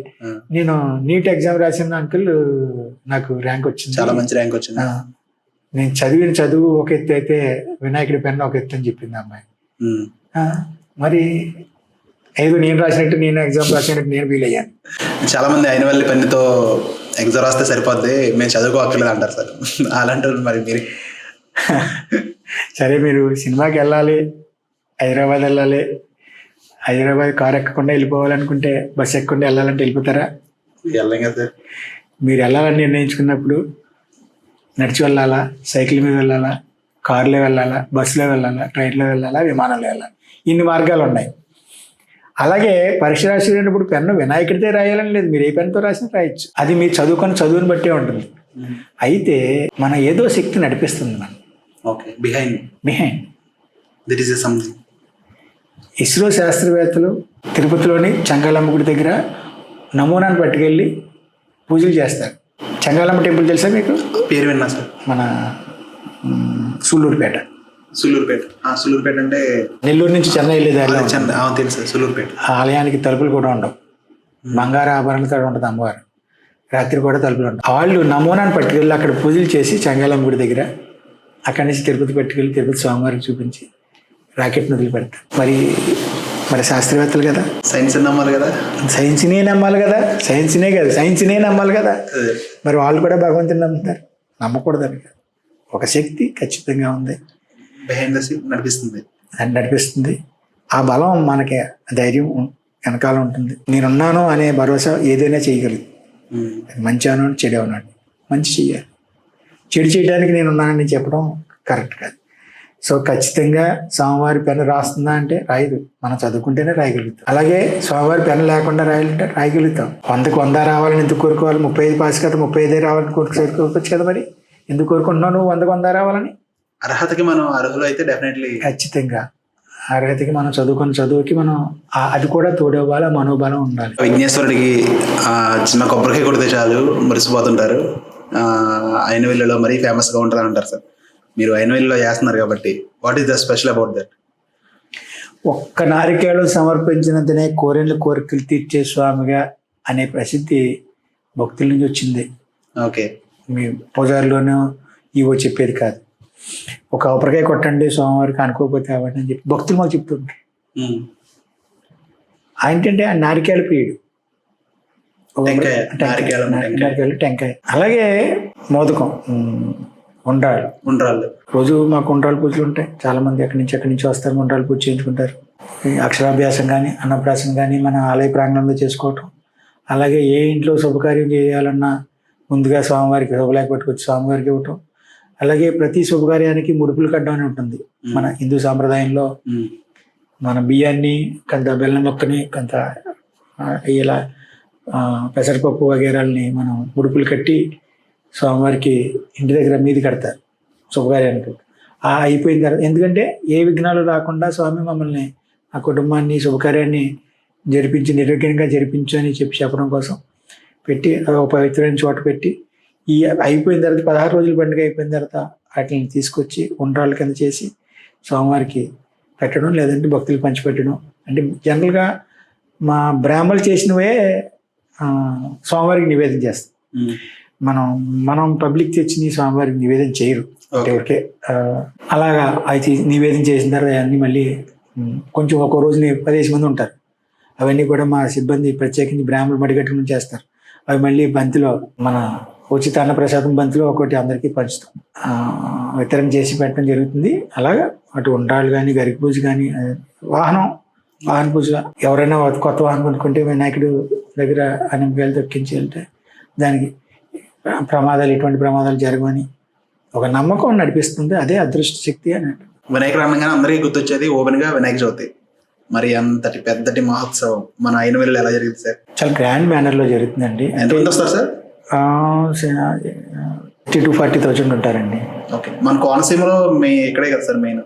నేను నీట్ ఎగ్జామ్ రాసిన అంకుల్ నాకు ర్యాంక్ వచ్చింది, చాలా మంచి ర్యాంక్ వచ్చింది, నేను చదివిన చదువు ఒక ఎత్తు అయితే వినాయకుడి పెన్ను ఒక ఎత్తు అని చెప్పింది అమ్మాయి. మరి ఏదో నేను రాసినట్టు, నేను ఎగ్జామ్ రాసినట్టు నేను ఫీల్ అయ్యాను. చాలా మంది అయిన వాళ్ళ పెన్నుతో ఎగ్జామ్ రాస్తే సరిపోద్ది, మేము చదువుకోక్కర్లేదు అంటారు సార్. అలాంటి వాళ్ళు మరి మీరు సరే, మీరు సినిమాకి వెళ్ళాలి, హైదరాబాద్ వెళ్ళాలి, హైదరాబాద్ కారు ఎక్కకుండా వెళ్ళిపోవాలనుకుంటే బస్సు ఎక్కకుండా వెళ్ళాలంటే వెళ్ళిపోతారా? వెళ్ళాం కదా సార్. మీరు వెళ్ళాలని నిర్ణయించుకున్నప్పుడు నడిచి వెళ్ళాలా, సైకిల్ మీద వెళ్ళాలా, కారులో వెళ్ళాలా, బస్సులో వెళ్ళాలా, ట్రైన్లో వెళ్ళాలా, విమానంలో వెళ్ళాలా, ఇన్ని మార్గాలు ఉన్నాయి. అలాగే పరీక్ష రాసేటప్పుడు పెన్ను వినాయకుడితే రాయాలని లేదు, మీరు ఏ పెన్నుతో రాసినా రాయొచ్చు. అది మీరు చదువుని బట్టే ఉంటుంది. అయితే మన ఏదో శక్తి నడిపిస్తుంది మనం. Okay, behind that is something. ISRO శాస్త్రవేత్తలు తిరుపతిలోని చంగాలమ్మ గుడి దగ్గర నమూనాను పట్టుకెళ్ళి పూజలు చేస్తారు. చంగాలమ్మ టెంపుల్ తెలుసా మీకు? పేరు విన్నా సార్. మన సూళ్ళూరుపేట అంటే నెల్లూరు నుంచి చెన్నై వెళ్ళే దారిలో తెలుసు. సూళ్ళూరుపేట ఆ ఆలయానికి తలుపులు కూడా ఉండవు, బంగారు ఆభరణలతో ఉంటుంది అమ్మవారు, రాత్రి కూడా తలుపులు ఉండవు. వాళ్ళు నమూనాను పట్టుకెళ్ళి అక్కడ పూజలు చేసి చంగాలమ్మ గుడి దగ్గర, అక్కడి నుంచి తిరుపతి పట్టుకెళ్ళి తిరుపతి స్వామివారికి చూపించి రాకెట్ను వదిలిపెడతారు. మరి శాస్త్రవేత్తలు కదా, సైన్స్నే నమ్మాలి కదా, సైన్స్నే నమ్మాలి కదా. మరి వాళ్ళు కూడా భగవంతుని నమ్ముతారు, నమ్మకూడదని కాదు. ఒక శక్తి ఖచ్చితంగా ఉంది, బిహైండ్ ద సీన్ నడిపిస్తుంది. ఆ బలం మనకి ధైర్యం వెనకాల ఉంటుంది. నేనున్నాను అనే భరోసా ఏదైనా చేయగలదు. మంచి అన్నాడు, చెడు అన్నాడు, మంచి చేయాలి. చెడు చేయడానికి నేనున్నానని చెప్పడం కరెక్ట్ కాదు. సో ఖచ్చితంగా స్వామివారి పెన్ను రాస్తుందా అంటే రాయదు, మనం చదువుకుంటేనే రాయగలుగుతాం. అలాగే స్వామివారి పెన్ను లేకుండా రాయాలంటే రాయగలుగుతాం. 100కి 100 రావాలని ఎందుకు కోరుకోవాలి? 35 పాస్ కదా, 35 రావాలని కోరుకోవచ్చు కదా. మరి ఎందుకు కోరుకుంటున్నావు నువ్వు 100కి 100 రావాలని? అర్హతకి మనం అర్హులు అయితే డెఫినెట్లీ, ఖచ్చితంగా అర్హతకి మనం చదువుకి మనం అది కూడా తోడవ్వాలి, మనోబలం ఉండాలి. విఘ్నేశ్వరుడికి చిన్న కొబ్బరికాయ కొడితే చాలు మురిసిపోతుంటారు. అయినవెల్లిలో మరీ ఫేమస్గా ఉంటుంది అంటారు సార్. మీరు అయినవెల్లిలో చేస్తున్నారు కాబట్టి what is the special about that? ఒక్క నారికేళం సమర్పించినంతనే కోరికలు తీర్చే స్వామిగా అనే ప్రసిద్ధి భక్తుల నుంచి వచ్చింది. ఓకే, మీ పూజారిలోనూ ఇవో చెప్పేది కాదు. ఒక కొబ్బరికాయ కొట్టండి స్వామివారికి, అనుకోకపోతే అవ్వండి అని చెప్పి భక్తులు మాకు చెప్తుంటారు. ఏంటంటే ఆ నారికేళ ప్రియుడు, టెంకాయ. అలాగే మోదకం, ఉండ్రాళ్ళు. రోజు మాకు ఉండ్రాళ్ళు పూజలు ఉంటాయి. చాలా మంది ఎక్కడి నుంచి వస్తారు, ఉండ్రాళ్ళు పూజ చేయించుకుంటారు. అక్షరాభ్యాసం కానీ అన్నప్రాసం కానీ మన ఆలయ ప్రాంగణంలో చేసుకోవటం. అలాగే ఏ ఇంట్లో శుభకార్యం చేయాలన్నా ముందుగా స్వామివారికి శుభలేఖ పట్టుకొచ్చి స్వామివారికి ఇవ్వటం. అలాగే ప్రతి శుభకార్యానికి ముడుపులు కట్టడం అని ఉంటుంది మన హిందూ సాంప్రదాయంలో. మన బియ్యాన్ని కొంత, బెల్లం మొక్కని కొంత, ఇలా పెసరపప్పు వగేరాలని మనం ముడుపులు కట్టి స్వామివారికి ఇంటి దగ్గర మీది కడతారు శుభకార్యానికి. అయిపోయిన తర్వాత, ఎందుకంటే ఏ విఘ్నాలు రాకుండా స్వామి మమ్మల్ని, ఆ కుటుంబాన్ని, శుభకార్యాన్ని నిర్విఘ్నంగా జరిపించు అని చెప్పడం కోసం పెట్టి ఒక పవిత్రమైన చోట పెట్టి, ఈ అయిపోయిన తర్వాత 16 రోజుల పండుగ అయిపోయిన తర్వాత వాటిని తీసుకొచ్చి ఉండ్రాళ్ళ కింద చేసి స్వామివారికి పెట్టడం, లేదంటే భక్తులు పంచిపెట్టడం. అంటే జనరల్గా మా బ్రాహ్మణులు చేసినవే స్వామివారికి నివేదన చేస్తాం. మనం పబ్లిక్ తెచ్చి స్వామివారికి నివేదన చేయరు. ఓకే, అలాగా అయితే నివేదన చేసిన తర్వాత అన్నీ మళ్ళీ కొంచెం ఒక రోజుని 15 మంది ఉంటారు. అవన్నీ కూడా మా సిబ్బంది ప్రత్యేకించి బ్రాహ్మణులు మడిగట్టుకుని చేస్తారు. అవి మళ్ళీ బంతిలో, మన ఉచిత అన్నప్రసాదం బంతిలో ఒకటి అందరికీ పంచుతాం, వితరణ చేసి పెట్టడం జరుగుతుంది. అలాగా అటు ఉండ్రాళ్ళు కానీ, గరిక పూజ కానీ, వాహన పూజ, ఎవరైనా కొత్త వాహనం కొనుక్కుంటే వినాయకుడు దగ్గర అనంకాయలు దొక్కించి వెళ్తే దానికి ఎటువంటి ప్రమాదాలు జరగవని ఒక నమ్మకం నడిపిస్తుంది. అదే అదృష్ట శక్తి అని. వినాయకుడు అనగానే అందరికీ గుర్తొచ్చేది ఓపెన్ గా వినాయక చవితి. మరి అంతటి పెద్దటి మహోత్సవం మన అయినవెల్లిలో ఎలా జరుగుతుంది సార్? చాలా గ్రాండ్ మేనర్ లో జరుగుతుందండి. ఎంతమంది వస్తారు సార్? 30,000-40,000 ఉంటారండి. ఓకే, మన కోనసీమలో ఇక్కడే కదా సార్ మెయిన్?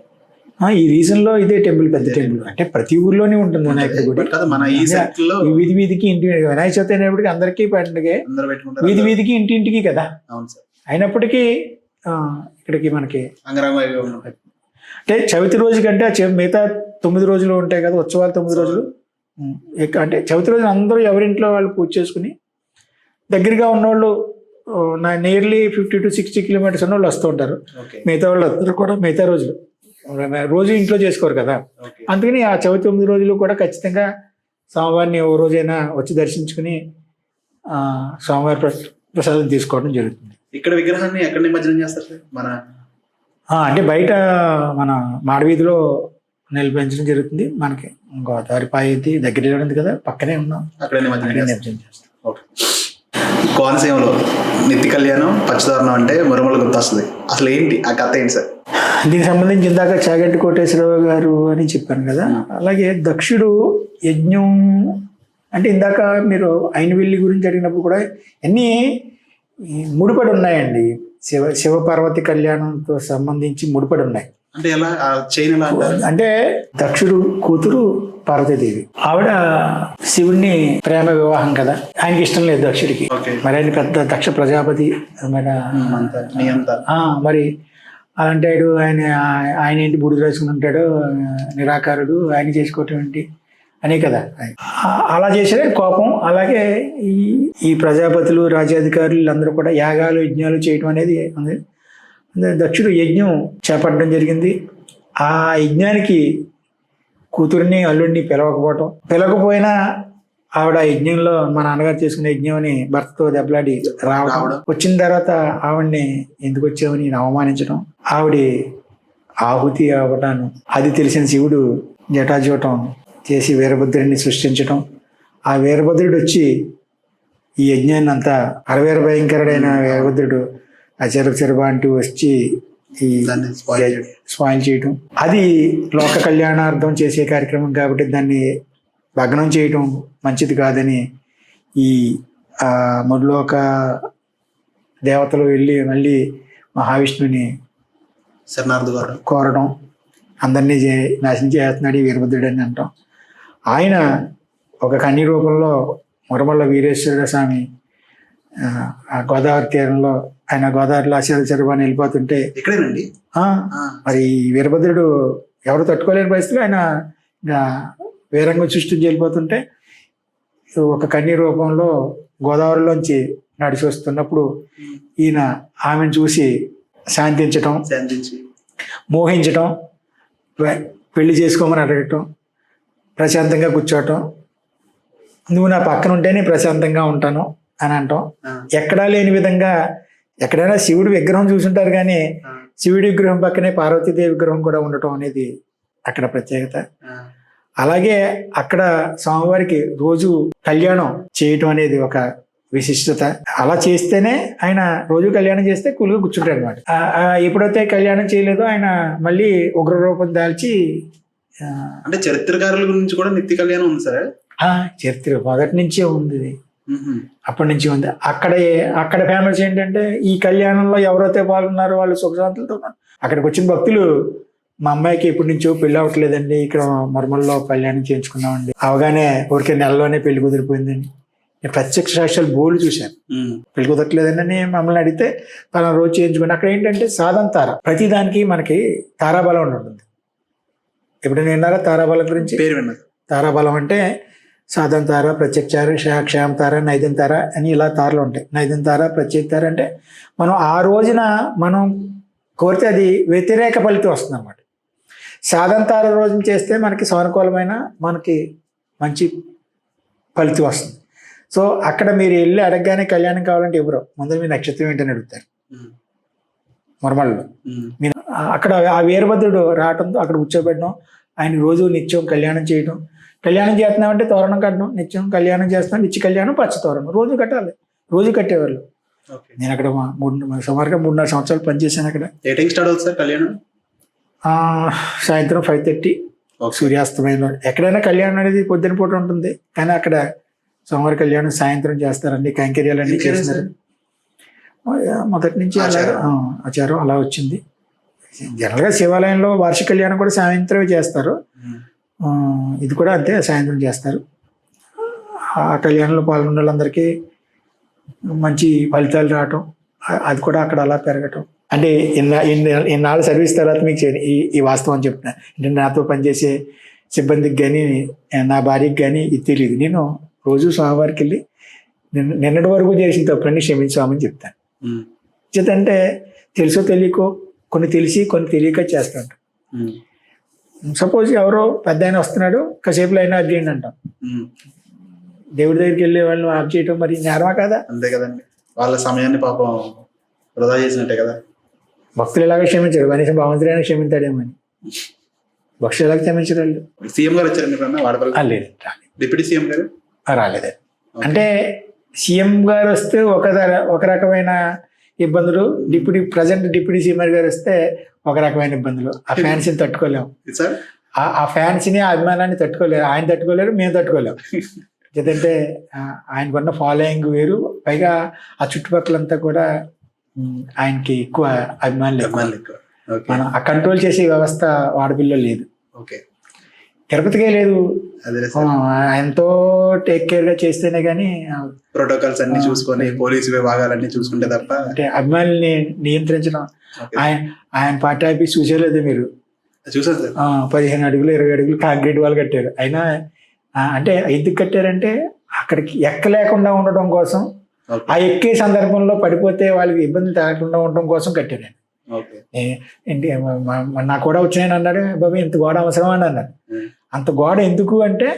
ఈ రీజన్ లో ఇదే టెంపుల్, పెద్ద టెంపుల్. అంటే ప్రతి ఊర్లోనే ఉంటుంది వినాయకుడి గుడి. మన ఈ సెట్లో వీధి వీధికి ఇంటి, వినాయక చవితి అయినప్పటికీ అందరికీ పండుగే, వీధి వీధికి ఇంటింటికి కదా. అవును సార్. అయినప్పటికీ ఇక్కడికి మనకి అంటే చవితి రోజు కంటే మిగతా 9 రోజులు ఉంటాయి కదా ఉత్సవాలు, 9 రోజులు. అంటే చవితి రోజున అందరూ ఎవరింట్లో వాళ్ళు పూజ చేసుకుని, దగ్గరగా ఉన్నవాళ్ళు నియర్లీ 50 to 60 కిలోమీటర్స్ ఉన్న వాళ్ళు వస్తూ ఉంటారు. మిగతా వాళ్ళు అందరూ కూడా మిగతా రోజులు రోజు ఇంట్లో చేసుకోరు కదా, ఓకే. అందుకని ఆ చవితి 9 రోజులు కూడా ఖచ్చితంగా స్వామివారిని ఓ రోజైనా వచ్చి దర్శించుకుని స్వామివారి ప్రసాదం తీసుకోవడం జరుగుతుంది. ఇక్కడ విగ్రహాన్ని ఎక్కడ నిమజ్జనం చేస్తారు సార్? మన అంటే బయట మన మాడవీధిలో నిలిపించడం జరుగుతుంది. మనకి గోదావరి పాయింది దగ్గరలో ఉంది కదా, పక్కనే ఉన్నాం, అక్కడ నిమజ్జనం అక్కడే చేస్తారు. నిమజ్జనం చేస్తాం. ఓకే. కోనసీమలో నిత్య కళ్యాణం పచ్చదోరణం అంటే మురమల గుర్తొస్తుంది. అసలు ఏంటి ఆ కథ ఏంటి సార్? దీనికి సంబంధించి ఇందాక చాగంటి కోటేశ్వరరావు గారు అని చెప్పాను కదా, అలాగే దక్షుడు యజ్ఞం అంటే ఇందాక మీరు అయినవెల్లి గురించి అడిగినప్పుడు కూడా అన్నీ ముడిపడి ఉన్నాయండి. శివపార్వతి కళ్యాణంతో సంబంధించి ముడిపడి ఉన్నాయి. అంటే ఎలా ఆ చైన్ ఎలా అంటారు? అంటే దక్షుడు కూతురు పార్వతీదేవి, ఆవిడ శివుణ్ణి ప్రేమ వివాహం కదా, ఆయనకి ఇష్టం లేదు దక్షుడికి. ఓకే. మరి ఆయన పెద్ద దక్ష ప్రజాపతి మరి అలాంటి ఆయన ఏంటి బుడిద రాసుకుని ఉంటాడు, నిరాకారుడు, ఆయన చేసుకోవటం ఏంటి అనే కదా అలా చేసేదే కోపం. అలాగే ఈ ప్రజాపతులు రాజ్యాధికారులు అందరూ కూడా యాగాలు యజ్ఞాలు చేయటం అనేది ఉంది. దక్షుడు యజ్ఞం చేపట్టడం జరిగింది. ఆ యజ్ఞానికి కూతురిని అల్లుడిని పిలవకపోయినా ఆవిడ యజ్ఞంలో మా నాన్నగారు చేసుకునే యజ్ఞం అని భర్తతో దెబ్బలాడి రావడం, వచ్చిన తర్వాత ఆవిడ్ని ఎందుకు వచ్చావని అవమానించడం, ఆవిడ ఆహుతి అవ్వటాను అది తెలిసిన శివుడు జటాజూటం చేసి వీరభద్రుడిని సృష్టించడం. ఆ వీరభద్రుడు వచ్చి ఈ యజ్ఞాన్ని అంతా అరవీర భయంకరుడైన వీరభద్రుడు అచరచరబ అంటూ వచ్చి ఈ స్పాయిల్ చేయటం, అది లోక కళ్యాణార్థం చేసే కార్యక్రమం కాబట్టి దాన్ని భగ్నం చేయటం మంచిది కాదని ఈ ముల్లోక దేవతలు వెళ్ళి మళ్ళీ మహావిష్ణుని కోరడం, అందరినీ నాశనం చేస్తున్నాడు ఈ వీరభద్రుడు అని అంటాం. ఆయన ఒక కన్య రూపంలో మురమల్ల వీరేశ్వర స్వామి ఆ గోదావరి తీరంలో ఆయన గోదావరిలో చెరువు వెళ్ళిపోతుంటే ఇక్కడేనండి మరి వీరభద్రుడు ఎవరు తట్టుకోలేని పరిస్థితిలో ఆయన వీరంగం సృష్టించి వెళ్ళిపోతుంటే ఒక కన్య రూపంలో గోదావరిలోంచి నడిచి వస్తున్నప్పుడు ఈయన ఆమెను చూసి శాంతించటం, మోహించటం, పెళ్లి చేసుకోమని అడగటం, ప్రశాంతంగా కూర్చోవటం, నువ్వు నా పక్కన ఉంటేనే ప్రశాంతంగా ఉంటాను అని అంటాం. ఎక్కడా లేని విధంగా ఎక్కడైనా శివుడి విగ్రహం చూసుంటారు కానీ శివుడి విగ్రహం పక్కనే పార్వతీదేవి విగ్రహం కూడా ఉండటం అనేది అక్కడ ప్రత్యేకత. అలాగే అక్కడ స్వామివారికి రోజు కళ్యాణం చేయటం అనేది ఒక విశిష్టత. అలా చేస్తేనే ఆయన రోజు కళ్యాణం చేస్తే కూలుగా కూర్చుంటాడు అనమాట. ఎప్పుడైతే కళ్యాణం చేయలేదో ఆయన మళ్ళీ ఉగ్ర రూపం దాల్చి అంటే చరిత్రకారుల గురించి కూడా నిత్య కళ్యాణం ఉంది సార్? చరిత్ర మొదటి నుంచే ఉంది, అప్పటి నుంచి ఉంది. అక్కడ ఫేమస్ ఏంటంటే ఈ కళ్యాణంలో ఎవరైతే పాల్గొన్నారో వాళ్ళు సుఖశాంతులతో ఉన్నారు. అక్కడికి వచ్చిన భక్తులు మా అమ్మాయికి ఎప్పటి నుంచో పెళ్లి అవ్వట్లేదండి, ఇక్కడ మర్మల్లో కళ్యాణం చేయించుకున్నామండి, అవగానే ఊరికే నెలలోనే పెళ్లి కుదిరిపోయిందండి. నేను ప్రత్యక్ష సాక్ష్యాలు బోర్డు చూశాను, పెళ్లి కుదరట్లేదని మమ్మల్ని అడిగితే తన రోజు చేయించుకుని. అక్కడ ఏంటంటే సాధన తార, ప్రతిదానికి మనకి తారాబలం ఉంటుంది. ఎప్పుడైనా విన్నారా తారాబలం గురించి? పేరు విన్నారు. తారాబలం అంటే సాధన తార, ప్రత్యక్షార, క్షేమ తార, నైదం తార అని ఇలా తారలు ఉంటాయి. నైదం తార, ప్రత్యేక తార అంటే మనం ఆ రోజున మనం కోరితే అది వ్యతిరేక ఫలితం వస్తుంది అన్నమాట. సాధన తార రోజున చేస్తే మనకి సానుకూలమైన మనకి మంచి ఫలితం వస్తుంది. సో అక్కడ మీరు వెళ్ళి అడగగానే కళ్యాణం కావాలంటే ఎవరో ముందు మీ నక్షత్రం ఏంటని అడుగుతారు మురమల్లో. మీరు అక్కడ ఆ వీరభద్రుడు రావడంతో అక్కడ కూర్చోబెట్టడం, ఆయన రోజు నిత్యం కళ్యాణం చేయడం. కళ్యాణం చేస్తున్నామంటే తోరణం కట్టడం, నిత్యం కళ్యాణం చేస్తున్నాం, నిత్య కళ్యాణం పచ్చ తోరణం రోజు కట్టాలి, రోజు కట్టేవాళ్ళు. నేను అక్కడ సుమారుగా 3-4 సంవత్సరాలు పనిచేశాను అక్కడ. ఏ టైం స్టార్ట్ అవుతుంది సార్ కళ్యాణం? సాయంత్రం 5:30 సూర్యాస్తమయంలో. ఎక్కడైనా కళ్యాణం అనేది పొద్దున పూట ఉంటుంది, కానీ అక్కడ సోమవారం కళ్యాణం సాయంత్రం చేస్తారండి. కైంకర్యాలన్నీ చేస్తున్నారు. మొదటి నుంచి ఆచారం అలా వచ్చింది. జనరల్గా శివాలయంలో వార్షిక కళ్యాణం కూడా సాయంత్రమే చేస్తారు, ఇది కూడా అంతే సాయంత్రం చేస్తారు. ఆ కళ్యాణంలో పాల్గొన్న వాళ్ళందరికీ మంచి ఫలితాలు రావటం, అది కూడా అక్కడ అలా పెరగటం. అంటే ఇన్నాళ్ళు సర్వీస్ తర్వాత మీకు ఈ వాస్తవం చెప్తున్నా. అంటే నాతో పనిచేసే సిబ్బందికి కానీ నా భార్యకి కానీ ఇది తెలియదు. నేను రోజు స్వామివారికి వెళ్ళి నిన్నటి వరకు చేసిన తప్పులన్నీ క్షమించామని చెప్తాను. చేతంటే తెలుసో తెలియకో కొన్ని తెలిసి కొన్ని తెలియక చేస్తాను. సపోజ్ ఎవరో పెద్ద ఆయన వస్తున్నాడు, కాసేపు లైన్ ఆఫ్ చేయండి అంటాం. దేవుడి దగ్గరికి వెళ్ళే వాళ్ళని ఆఫ్ చేయటం మరి నేరమా కదా? అంతే కదండి, వాళ్ళ సమయాన్ని పాపం వృధా చేసినట్టే కదా. భక్తులు ఎలాగో క్షమించారు, కనీసం భగవంతుడైనా క్షమించాడేమో అని. భక్తులు ఎలాగ క్షమించారు వాళ్ళు? సీఎం గారు వచ్చారు మీరు వాడపల్లి? లేదు, డిప్యూటీ సీఎం గారు రాలేదు. అంటే సీఎం గారు వస్తే ఒక రకమైన ఇబ్బందులు, ప్రజెంట్ డిప్యూటీ సీఎం గారు వస్తే ఒక రకమైన ఇబ్బందులు. ఆ ఫ్యాన్స్ని తట్టుకోలేము, ఆ ఫ్యాన్స్ని ఆ అభిమానాన్ని తట్టుకోలేరు. ఆయన తట్టుకోలేరు, మేము తట్టుకోలేము. ఎందుకంటే ఆయనకున్న ఫాలోయింగ్ వేరు, పైగా ఆ చుట్టుపక్కలంతా కూడా ఆయనకి ఎక్కువ అభిమానులు. మనం ఆ కంట్రోల్ చేసే వ్యవస్థ వాడపిల్లో లేదు. తిరుపతికే లేదు. ఎంతో టేక్ కేర్ గా చేస్తేనే గానీ ప్రోటోకాల్స్ అన్ని చూసుకొని పోలీసు విభాగాలన్నీ చూసుకుంటే తప్ప అంటే అభిమానుల్ని నియంత్రించడం. ఆయన పార్టీ ఆఫీస్ చూసేలేదు మీరు? చూసారు సార్. 15 అడుగులు 20 అడుగులు కాంక్రీట్ వాళ్ళు కట్టారు. అయినా అంటే ఎందుకు కట్టారంటే అక్కడికి ఎక్కలేకుండా ఉండటం కోసం, ఆ ఎక్కే సందర్భంలో పడిపోతే వాళ్ళకి ఇబ్బందులు తగ్గకుండా ఉండటం కోసం కట్టారు. ఏంటి నాకు కూడా వచ్చినాయని అన్నాడు. బాబు ఇంత గోడ అవసరం అని అన్నాడు. అంత గోడ ఎందుకు అంటే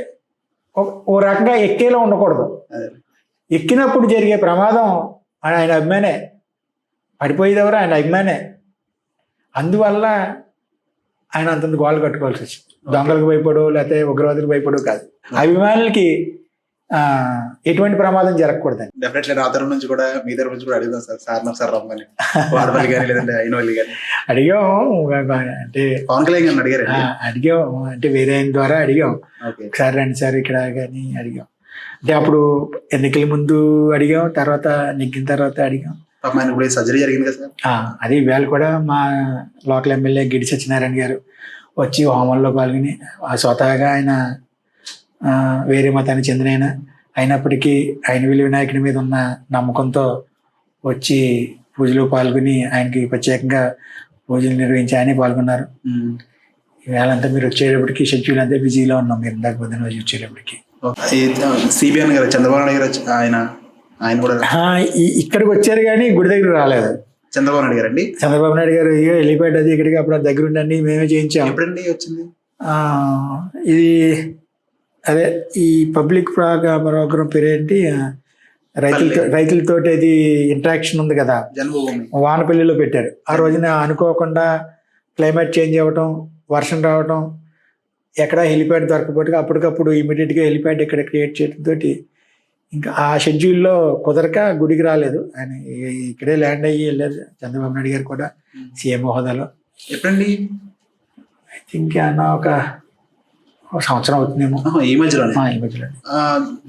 ఓ రకంగా ఎక్కేలా ఉండకూడదు. ఎక్కినప్పుడు జరిగే ప్రమాదం ఆయన అభిమానే, పడిపోయేది ఎవరు ఆయన అభిమానే. అందువల్ల ఆయన అంతంత గోడలు కట్టుకోవాల్సి వచ్చింది. దొంగలకు భయపడో లేకపోతే ఉగ్రవాదులకు భయపడో కాదు, అభిమానులకి ఎటువంటి ప్రమాదం జరగకూడదని. డెఫినెట్లీ నా తరఫు నుంచి కూడా మీ తరఫు నుంచి కూడా అడుగుదాం సార్. సార్ రమ్మని వాడపల్లి కానీ లేదంటే అయినవల్లి కానీ అడిగాం. అంటే పవన్ కళ్యాణ్ గారిని అడిగారు? అడిగాం, అంటే వేరే ఆయన ద్వారా అడిగాం. ఒకసారి రండి సార్ ఇక్కడ కానీ అడిగాం. అంటే అప్పుడు ఎన్నికల ముందు అడిగాం, తర్వాత నెగ్గిన తర్వాత అడిగాం. ఇప్పుడు సర్జరీ జరిగింది కదా సార్. అది వేళ కూడా మా లోకల్ ఎమ్మెల్యే గిడి సత్యనారాయణ గారు వచ్చి హోమంలో పాల్గొని, స్వతహాగా ఆయన వేరే మతానికి చెందిన అయినప్పటికీ ఆయన వినాయకుడి మీద ఉన్న నమ్మకంతో వచ్చి పూజలో పాల్గొని ఆయనకి ప్రత్యేకంగా పూజలు నిర్వహించి ఆయనే పాల్గొన్నారు. ఈవేళంతా మీరు వచ్చేటప్పటికి షెడ్యూల్ అంతా బిజీలో ఉన్నాం. మీరు ఇందాక పొద్దున రోజు వచ్చేటప్పటికి సిబిఎన్ గారు, చంద్రబాబు నాయుడు గారు ఆయన కూడా ఇక్కడికి వచ్చారు కానీ గుడి దగ్గర రాలేదు. చంద్రబాబు నాయుడు గారు అండి? చంద్రబాబు నాయుడు గారు వెళ్ళిపోయాడు. అది ఇక్కడికి అప్పుడు దగ్గర ఉండండి, మేమే చేయించాం. ఎప్పుడండి వచ్చింది ఇది? అదే ఈ పబ్లిక్ ప్రోగ్రామ్ పేరేంటి, రైతులతోటి అది ఇంటరాక్షన్ ఉంది కదా, వానపల్లిలో పెట్టారు. ఆ రోజున అనుకోకుండా క్లైమేట్ చేంజ్ అవ్వటం, వర్షం రావటం, ఎక్కడ హెలిప్యాడ్ దొరకపోతే అప్పటికప్పుడు ఇమీడియట్గా హెలిప్యాడ్ ఇక్కడ క్రియేట్ చేయడంతో ఇంకా ఆ షెడ్యూల్లో కుదరక గుడికి రాలేదు. ఆయన ఇక్కడే ల్యాండ్ అయ్యి వెళ్ళారు. చంద్రబాబు నాయుడు గారు కూడా సీఎం హోదాలో. ఎప్పుడండి? ఐ థింక్ ఒక సంవత్సరం అవుతుందేమో. ఈ మధ్యలో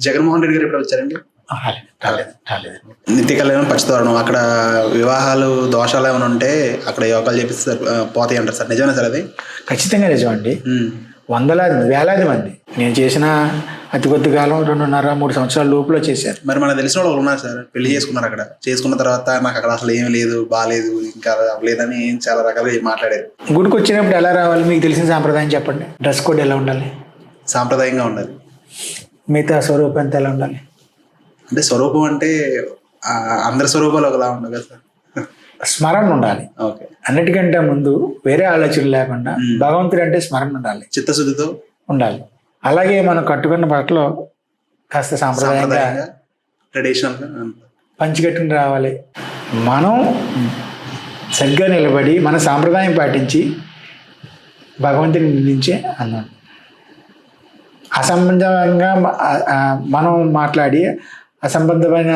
జగన్మోహన్ రెడ్డి గారు ఎప్పుడు వచ్చారండి? రాలేదు. నిత్య కళ్యాణం పచ్చతోరణం, అక్కడ వివాహాలు దోషాలు ఏమైనా ఉంటే అక్కడ యోగాలు చేపిస్తారు, పోతాయి అంటారు సార్. నిజమేనా సార్ అది? ఖచ్చితంగా నిజం అండి. వందలాది వేలాది మంది, నేను చేసిన అతి కొద్ది కాలం 2.5-3 సంవత్సరాల లోపల చేశారు. మరి మనకు తెలిసిన వాళ్ళు ఉన్నారు సార్, పెళ్లి చేసుకున్నారు. అక్కడ చేసుకున్న తర్వాత నాకు అక్కడ అసలు ఏమి లేదు, బాగాలేదు, ఇంకా అవ్వలేదని చాలా రకాలుగా మాట్లాడారు. గుడికి వచ్చినప్పుడు ఎలా రావాలి? మీకు తెలిసిన సాంప్రదాయం చెప్పండి. డ్రెస్ కోడ్ ఎలా ఉండాలి? సాంప్రదాయంగా ఉండాలి. మిగతా స్వరూపం ఎంత ఎలా ఉండాలి? అంటే స్వరూపం అంటే అందరి స్వరూపాలు ఒకలా ఉండవు కదా సార్. స్మరణ ఉండాలి. అన్నిటికంటే ముందు వేరే ఆలోచన లేకుండా భగవంతుడు అంటే స్మరణ ఉండాలి, చిత్తశుద్ధితో ఉండాలి. అలాగే మనం కట్టుకున్న బట్టలు కాస్త సాంప్రదాయంగా ట్రెడిషనల్గా పంచికట్టుకుని రావాలి. మనం సరిగ్గా నిలబడి మన సాంప్రదాయం పాటించి భగవంతుని నిందించే అన్నాడు. అసంబంధంగా మనం మాట్లాడి అసంబద్ధమైన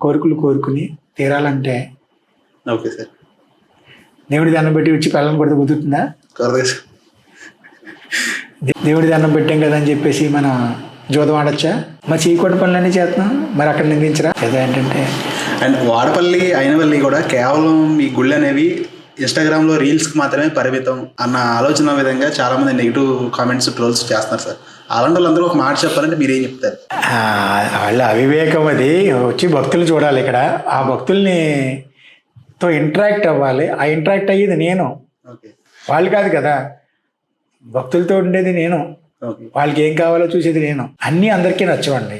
కోరికలు కోరుకుని తీరాలంటే ఓకే సార్, దేవుడి దండం పెట్టి వచ్చి పిల్లలను కొడితే కుదురుతుందా? దేవుడి దండం పెట్టాం కదా అని చెప్పేసి మనం జోదం ఆడొచ్చా? మరి చేయకూడని పనులన్నీ చేస్తున్నాం, మరి అక్కడ నిందించరా? ఏదో ఏంటంటే అండ్ వాడపల్లి అయినవల్లి కూడా కేవలం ఈ గుళ్ళు అనేవి ఇన్స్టాగ్రామ్లో రీల్స్కి మాత్రమే పరిమితం అన్న ఆలోచన విధంగా చాలామంది నెగిటివ్ కామెంట్స్, ట్రోల్స్ చేస్తున్నారు సార్. అలాంటి వాళ్ళందరూ ఒక మాట చెప్పాలంటే మీరేం చెప్తారు? వాళ్ళ అవివేకం అది. వచ్చి భక్తులు చూడాలి ఇక్కడ, ఆ భక్తుల్ని తో ఇంటరాక్ట్ అవ్వాలి. ఆ ఇంటరాక్ట్ అయ్యేది నేను, వాళ్ళు కాదు కదా. భక్తులతో ఉండేది నేను, వాళ్ళకి ఏం కావాలో చూసేది నేను. అన్నీ అందరికీ నచ్చవండి.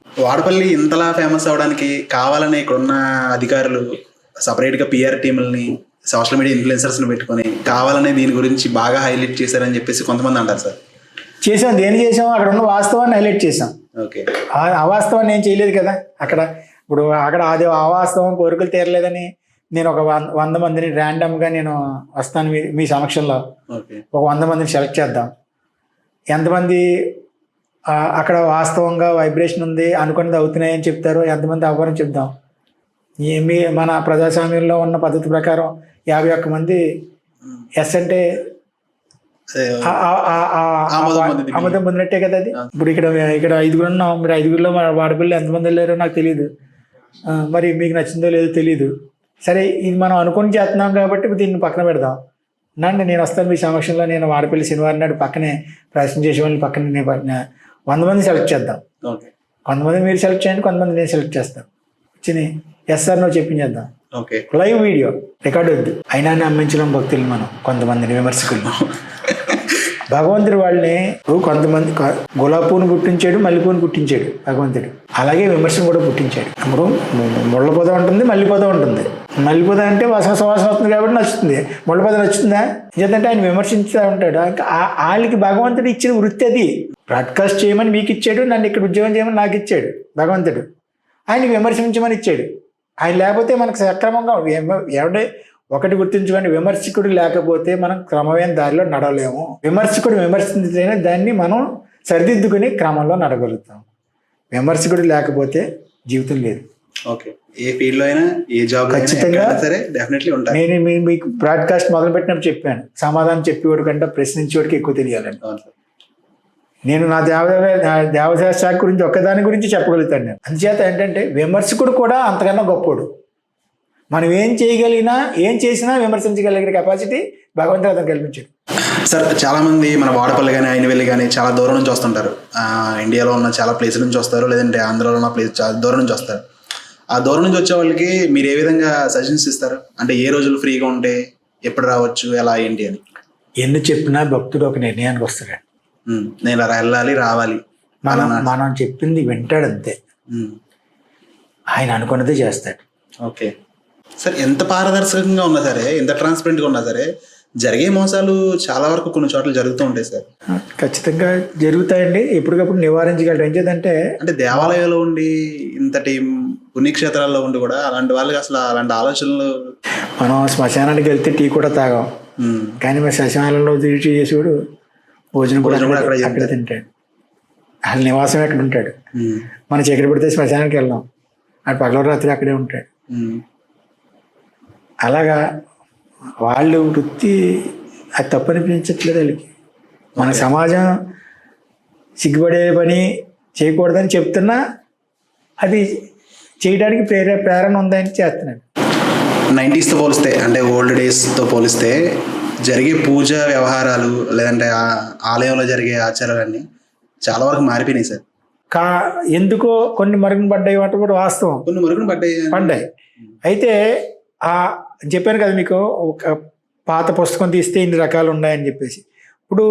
వాడపల్లి ఇంతలా ఫేమస్ అవడానికి కావాలని ఇక్కడున్న అధికారులు సపరేట్గా పిఆర్ టీములని సోషల్ మీడియా ఇన్ఫ్లుయెన్సర్స్ని పెట్టుకొని కావాలనే దీని గురించి బాగా హైలైట్ చేశారని చెప్పేసి కొంతమంది అంటారు సార్. చేసాం, దేని చేసాం, అక్కడ ఉన్న వాస్తవాన్ని హైలైట్ చేసాం. ఓకే, అవాస్తవాన్ని ఏం చేయలేదు కదా. అక్కడ ఇప్పుడు అక్కడ అది అవాస్తవం, కోరికలు తీరలేదని నేను ఒక 100 మందిని ర్యాండమ్గా నేను వస్తాను మీ సమక్షంలో, ఒక 100 మందిని సెలెక్ట్ చేద్దాం. ఎంతమంది అక్కడ వాస్తవంగా వైబ్రేషన్ ఉంది అనుకున్నది అవుతున్నాయని చెప్తారో, ఎంతమంది అవ్వరని చెప్దాం. మన ప్రజాస్వామ్యంలో ఉన్న పద్ధతి ప్రకారం 51 మంది ఎస్ అంటే ఆమోదం పొందినట్టే కదా అది. ఇప్పుడు ఇక్కడ 5 ఉన్నాం, మీరు 5 మన వాడపిల్లలు ఎంతమంది వెళ్ళారో నాకు తెలియదు, మరి మీకు నచ్చిందో లేదో తెలియదు. సరే, ఇది మనం అనుకుని చేస్తున్నాం కాబట్టి దీన్ని పక్కన పెడదాం. నేను వస్తాను మీ సమక్షంలో, నేను వాడపల్లి శనివారం నాడు పక్కనే ప్రదర్శన చేసే వాళ్ళని పక్కన 100 మంది సెలెక్ట్ చేద్దాం. కొంతమంది మీరు సెలెక్ట్ చేయండి, కొంతమంది నేను సెలెక్ట్ చేస్తాను. వచ్చి ఎస్ సార్ నువ్వు చెప్పించేద్దాం. లైవ్ వీడియో రికార్డు వద్దు. అయినా నమ్మించడం భక్తులు మనం, కొంతమందిని విమర్శకులు. భగవంతుడు వాళ్ళని కొంతమంది గులాబీని పుట్టించాడు, మల్లెపూని పుట్టించాడు భగవంతుడు. అలాగే విమర్శను కూడా పుట్టించాడు. ఇప్పుడు ముళ్ళ పొద ఉంటుంది, మల్లెపొద ఉంటుంది. మల్లెపొద అంటే సువాసన వస్తుంది కాబట్టి నచ్చుతుంది, ముళ్ళ పొద నచ్చుతుందా? ఎందుకంటే ఆయన విమర్శించుతూ ఉంటాడు. వాళ్ళకి భగవంతుడు ఇచ్చిన వృత్తి అది. బ్రాడ్కాస్ట్ చేయమని మీకు ఇచ్చాడు, నన్ను ఇక్కడ ఉద్యోగం చేయమని నాకు ఇచ్చాడు భగవంతుడు. ఆయనకి విమర్శించమని ఇచ్చాడు. ఆయన లేకపోతే మనకు సక్రమంగా ఎవడే ఒకటి గుర్తుంచుకోండి, విమర్శకుడు లేకపోతే మనం క్రమమైన దారిలో నడవలేము. విమర్శకుడు విమర్శించితేనే దాన్ని మనం సరిదిద్దుకుని క్రమంలో నడగలుగుతాం. విమర్శకుడు లేకపోతే జీవితం లేదు. ఓకే, ఏ ఫీల్డ్లో అయినా, ఏ జాబ్ ఖచ్చితంగా సరే డెఫినెట్లీ ఉంటాయి. నేను మీకు బ్రాడ్కాస్ట్ మొదలుపెట్టినప్పుడు చెప్పాను, సమాధానం చెప్పేవాడు కంటే ప్రశ్నించేవాడికి ఎక్కువ తెలియాలని. నేను నా దేవదాయ శాఖ గురించి ఒక్కదాని గురించి చెప్పగలుగుతాను నేను. అందుచేత ఏంటంటే విమర్శకుడు కూడా అంతకన్నా గొప్పోడు. మనం ఏం చేయగలిగినా, ఏం చేసినా విమర్శించగలిగిన కెపాసిటీ భగవంతుడు అతను కల్పించాడు. సార్, చాలా మంది మన వాడపల్లి కానీ అయినవెల్లి కానీ చాలా దూరం నుంచి వస్తుంటారు. ఇండియాలో ఉన్న చాలా ప్లేసుల నుంచి వస్తారు, లేదంటే ఆంధ్రాలో ఉన్న ప్లేస్ చాలా దూరం నుంచి వస్తారు. ఆ దూరం నుంచి వచ్చే వాళ్ళకి మీరు ఏ విధంగా సజెషన్స్ ఇస్తారు? అంటే ఏ రోజులు ఫ్రీగా ఉంటే ఎప్పుడు రావచ్చు, ఎలా ఏంటి అని? ఎన్ని చెప్పినా భక్తుడు ఒక నిర్ణయానికి వస్తాడు. నేను వెళ్ళాలి, రావాలి, మనం చెప్పింది వింటాడు అంతే. ఆయన అనుకున్నదే చేస్తాడు. ఓకే సార్, ఎంత పారదర్శకంగా ఉన్నా సరే, ఎంత ట్రాన్స్పరెంట్గా ఉన్నా సరే, జరిగే మోసాలు చాలా వరకు కొన్ని చోట్ల జరుగుతూ ఉంటాయి సార్. ఖచ్చితంగా జరుగుతాయండి, ఎప్పటికప్పుడు నివారించగలరు. ఏం చేద్దంటే అంటే దేవాలయాల్లో ఉండి, ఇంతటి పుణ్యక్షేత్రాల్లో ఉండి కూడా అలాంటి వాళ్ళకి అసలు అలాంటి ఆలోచనలు. మనం శ్మశానానికి వెళ్తే టీ కూడా తాగాం, కానీ మరి శ్మశానంలో టీ చేసేవాడు భోజనం కూడా అక్కడ తింటాడు. వాళ్ళ నివాసం ఎక్కడ ఉంటాడు. మన చీకటి పడితే శ్మశానానికి వెళ్దాం, అటు పగల రాత్రి అక్కడే ఉంటాడు. అలాగా వాళ్ళు వృత్తి అది తప్పనిపించట్లేదు వాళ్ళకి. మన సమాజం సిగ్గుపడే పని చేయకూడదని చెప్తున్నా అది చేయడానికి ప్రేరణ ఉందని చేస్తున్నాడు. 90s పోలిస్తే, అంటే ఓల్డ్ డేస్తో పోలిస్తే జరిగే పూజ వ్యవహారాలు, లేదంటే ఆలయంలో జరిగే ఆచారాలన్నీ చాలా వరకు మారిపోయినాయి సార్. ఎందుకో కొన్ని మరుగున పడ్డాయి, వాటి కూడా వాస్తవం. కొన్ని మరుగున పడ్డాయి. అయితే చెప్పాను కదా మీకు, ఒక పాత పుస్తకం తీస్తే ఇన్ని రకాలు ఉన్నాయని చెప్పేసి. ఇప్పుడు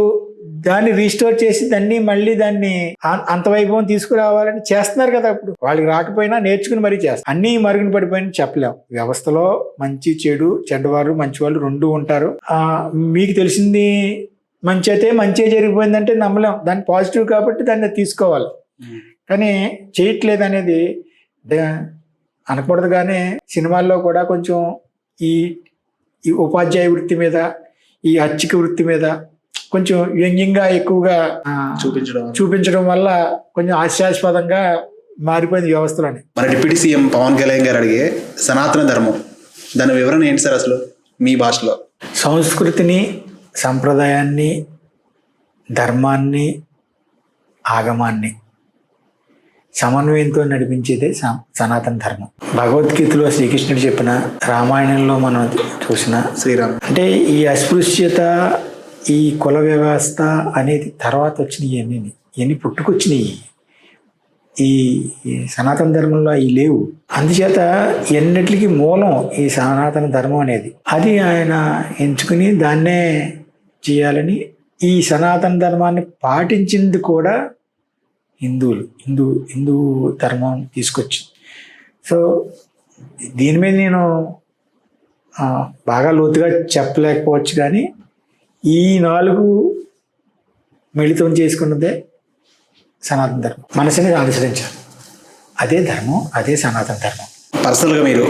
దాన్ని రీస్టోర్ చేసి మళ్ళీ దాన్ని అంత వైభవం తీసుకురావాలని చేస్తున్నారు కదా. ఇప్పుడు వాళ్ళకి రాకపోయినా నేర్చుకుని మరీ చేస్తారు. అన్నీ మరుగున పడిపోయిన చెప్పలేం. వ్యవస్థలో మంచి చెడు, చెడ్డవారు మంచివాళ్ళు రెండు ఉంటారు. మీకు తెలిసింది మంచి అయితే మంచి జరిగిపోయిందంటే నమ్మలేం. దాన్ని పాజిటివ్ కాబట్టి దాన్ని తీసుకోవాలి. కానీ చేయట్లేదు అనేది అనకూడదు. కానీ సినిమాల్లో కూడా కొంచెం ఈ ఉపాధ్యాయ వృత్తి మీద, ఈ అర్చక వృత్తి మీద కొంచెం వ్యంగ్యంగా ఎక్కువగా చూపించడం వల్ల కొంచెం హాస్యాస్పదంగా మారిపోయింది వ్యవస్థలోని. మన డిప్యూటీ సీఎం పవన్ కళ్యాణ్ గారు అడిగే సనాతన ధర్మం, దాని వివరణ ఏంటి సార్ అసలు మీ భాషలో? సంస్కృతిని, సంప్రదాయాన్ని, ధర్మాన్ని, ఆగమాన్ని సమన్వయంతో నడిపించేదే సనాతన ధర్మం. భగవద్గీతలో శ్రీకృష్ణుడు చెప్పిన, రామాయణంలో మనం చూసిన శ్రీరామ్ అంటే ఈ అస్పృశ్యత, ఈ కుల వ్యవస్థ అనేది తర్వాత వచ్చినాయి. ఇవన్నీ పుట్టుకొచ్చినాయి. ఈ సనాతన ధర్మంలో అవి లేవు. అందుచేత ఎన్నిటికీ మూలం ఈ సనాతన ధర్మం అనేది. అది ఆయన ఎంచుకుని దాన్నే చేయాలని ఈ సనాతన ధర్మాన్ని పాటించింది కూడా హిందూ ధర్మం తీసుకొచ్చింది. సో దీని మీద నేను బాగా లోతుగా చెప్పలేకపోవచ్చు, కానీ ఈ 4 మిళితం చేసుకున్నదే సనాతన ధర్మం. మనసుని అనుసరించాలి, అదే ధర్మం, అదే సనాతన ధర్మం. పర్సనల్గా మీరు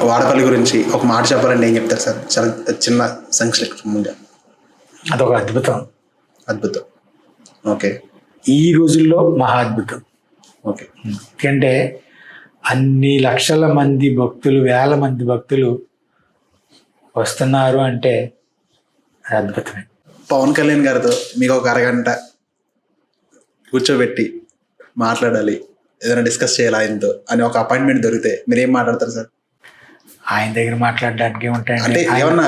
వాడపల్లి గురించి ఒక మాట చెప్పాలంటే ఏం చెప్తారు సార్? చాలా చిన్న సంక్షిప్తంగా. అదొక అద్భుతం. అద్భుతం. ఓకే. ఈ రోజుల్లో మహా అద్భుతం. ఓకే. ఎందుకంటే అన్ని లక్షల మంది భక్తులు, వేల మంది భక్తులు వస్తున్నారు అంటే అది అద్భుతమే. పవన్ కళ్యాణ్ గారితో మీకు ఒక అరగంట కూర్చోబెట్టి మాట్లాడాలి, ఏదైనా డిస్కస్ చేయాలి ఆయనతో అని ఒక అపాయింట్మెంట్ దొరికితే మీరు ఏం మాట్లాడతారు సార్? ఆయన దగ్గర మాట్లాడడానికి అంటే ఉంటాయండి. ఏమన్నా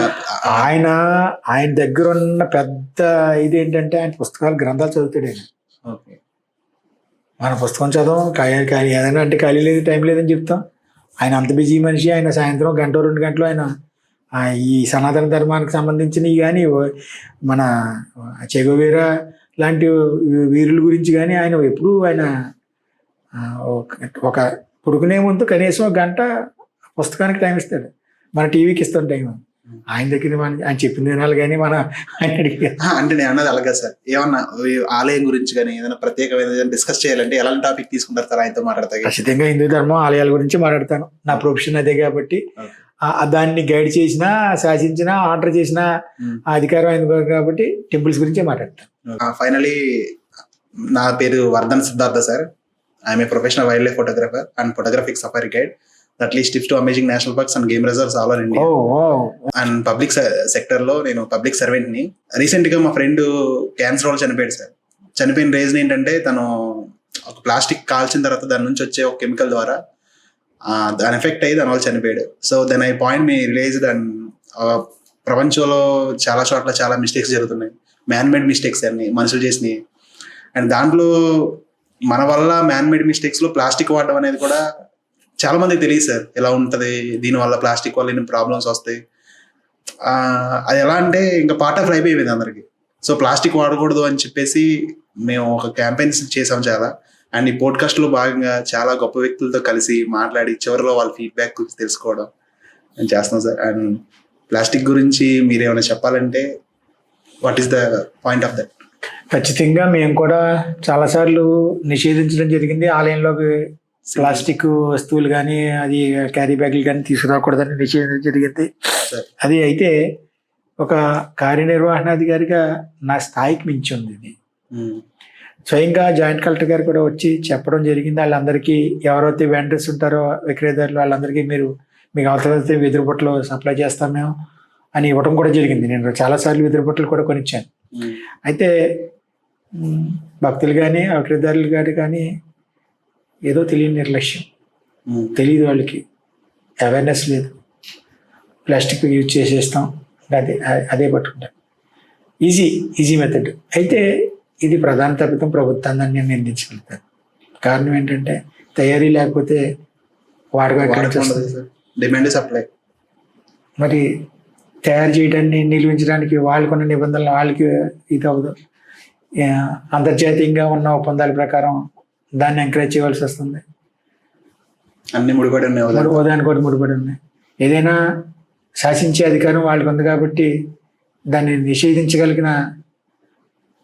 ఆయన దగ్గర ఉన్న పెద్ద ఇది ఏంటంటే ఆయన పుస్తకాలు, గ్రంథాలు చదువుతాడు ఆయన. ఓకే. మన పుస్తకం చదవం, ఖాళీ ఏదైనా అంటే ఖాళీ లేదు, టైం లేదని చెప్తాం. ఆయన అంత బిజీ మనిషి. ఆయన సాయంత్రం 1-2 గంటలు ఆయన ఈ సనాతన ధర్మానికి సంబంధించినవి కానీ, మన చెగోవేరా లాంటి వీరుల గురించి కానీ ఆయన ఎప్పుడూ ఆయన ఒక పుడుకునే ముందు కనీసం 1 గంట పుస్తకానికి టైం ఇస్తాడు. మన టీవీకి ఇస్తాం టైం. ఆయన దగ్గర ఆయన చెప్పిన వినాలి, కానీ ఆయన అడిగి అంటే నేను అన్నది అలాగే సార్. ఏమన్నా ఆలయం గురించి కానీ ఏదైనా ప్రత్యేకమైన డిస్కస్ చేయాలంటే ఎలాంటి టాపిక్ తీసుకుంటారు సార్ ఆయనతో మాట్లాడతా? ఖచ్చితంగా హిందూ ధర్మం, ఆలయాల గురించి మాట్లాడతాను. నా ప్రొఫెషన్ అదే కాబట్టి దాన్ని గైడ్ చేసినా, శాసించినా, ఆర్డర్ చేసిన అధికారం అయింది కాబట్టి టెంపుల్స్ గురించే మాట్లాడతాను. ఫైనలీ నా పేరు Vardhan Siddhartha sir. I'm a professional wild life photographer and photographic safari guide that leads tips to amazing national parks and game reserves all over India. And public sector లో నేను పబ్లిక్ సర్వెంట్ ని. Recent గా మా friend cancer వల్ల చనిపోయాడు sir. చనిపోయిన reason ఏంటంటే తను ఒక ప్లాస్టిక్ కాల్చిన తర్వాత దాని నుంచి వచ్చే ఒక కెమికల్ ద్వారా దాని ఎఫెక్ట్ అయ్యి దాని వల్ల చనిపోయాడు. So then I point me realised and ప్రపంచంలో చాలా చోట్ల చాలా మిస్టేక్స్ జరుగుతున్నాయి, మ్యాన్ మేడ్ మిస్టేక్స్ అన్ని మనుషులు చేసినాయి. అండ్ దాంట్లో మన వల్ల మ్యాన్ మేడ్ మిస్టేక్స్ లో ప్లాస్టిక్ వాడడం అనేది కూడా చాలా మందికి తెలియదు సార్ ఎలా ఉంటుంది. దీనివల్ల ప్లాస్టిక్ వల్ల ఎన్ని ప్రాబ్లమ్స్ వస్తాయి. అది ఎలా అంటే ఇంకా పార్ట్ ఆఫ్ లైఫ్ అయిపోయింది అందరికి. సో ప్లాస్టిక్ వాడకూడదు అని చెప్పేసి మేము ఒక క్యాంపెయిన్స్ చేసాం చాలా. అండ్ ఈ పోడ్కాస్ట్ లో భాగంగా చాలా గొప్ప వ్యక్తులతో కలిసి మాట్లాడి చివరిలో వాళ్ళ ఫీడ్బ్యాక్ గురించి తెలుసుకోవడం నేను చేస్తున్నాం సార్. అండ్ ప్లాస్టిక్ గురించి మీరు ఏమైనా చెప్పాలంటే what is the point of that? ఖచ్చితంగా మేము కూడా చాలాసార్లు నిషేధించడం జరిగింది. ఆలయంలోకి ప్లాస్టిక్ వస్తువులు కానీ, అది క్యారీ బ్యాగులు కానీ తీసుకురాకూడదని నిషేధించడం జరిగింది. అది అయితే ఒక కార్యనిర్వహణాధికారిగా నా స్థాయికి మించి ఉంది ఇది. స్వయంగా జాయింట్ కలెక్టర్ గారు కూడా వచ్చి చెప్పడం జరిగింది. వాళ్ళందరికీ ఎవరైతే వెండర్స్ ఉంటారో, విక్రేతలు, వాళ్ళందరికీ మీకు అవసరమైతే వెదురు బుట్టలు సప్లై చేస్తాం మేము అని ఇవ్వడం కూడా జరిగింది. నేను చాలాసార్లు వెదురు బుట్టలు కూడా కొనిచ్చాను. అయితే భక్తులు కానీ, విక్రేతలు కానీ ఏదో తెలియని నిర్లక్ష్యం, తెలియదు వాళ్ళకి, అవేర్నెస్ లేదు. ప్లాస్టిక్ యూజ్ చేసేస్తాం, అదే పట్టుకుంటాం. Easy method. అయితే ఇది ప్రధాన తప్పిదం ప్రభుత్వాన్ని నేను నిందించగలుగుతాను. కారణం ఏంటంటే తయారీ లేకపోతే డిమాండ్ సప్లై. మరి తయారు చేయడాన్ని నిలువించడానికి వాళ్ళకున్న నిబంధనలు వాళ్ళకి ఇది అవ్వదు. అంతర్జాతీయంగా ఉన్న ఒప్పందాల ప్రకారం దాన్ని ఎంకరేజ్ చేయవలసి వస్తుంది. అన్ని ముడిపడి ఉన్నాయి, ఉదాహరణకోటి ముడిపడి ఉన్నాయి. ఏదైనా శాసించే అధికారం వాళ్ళకి ఉంది కాబట్టి దాన్ని నిషేధించగలిగిన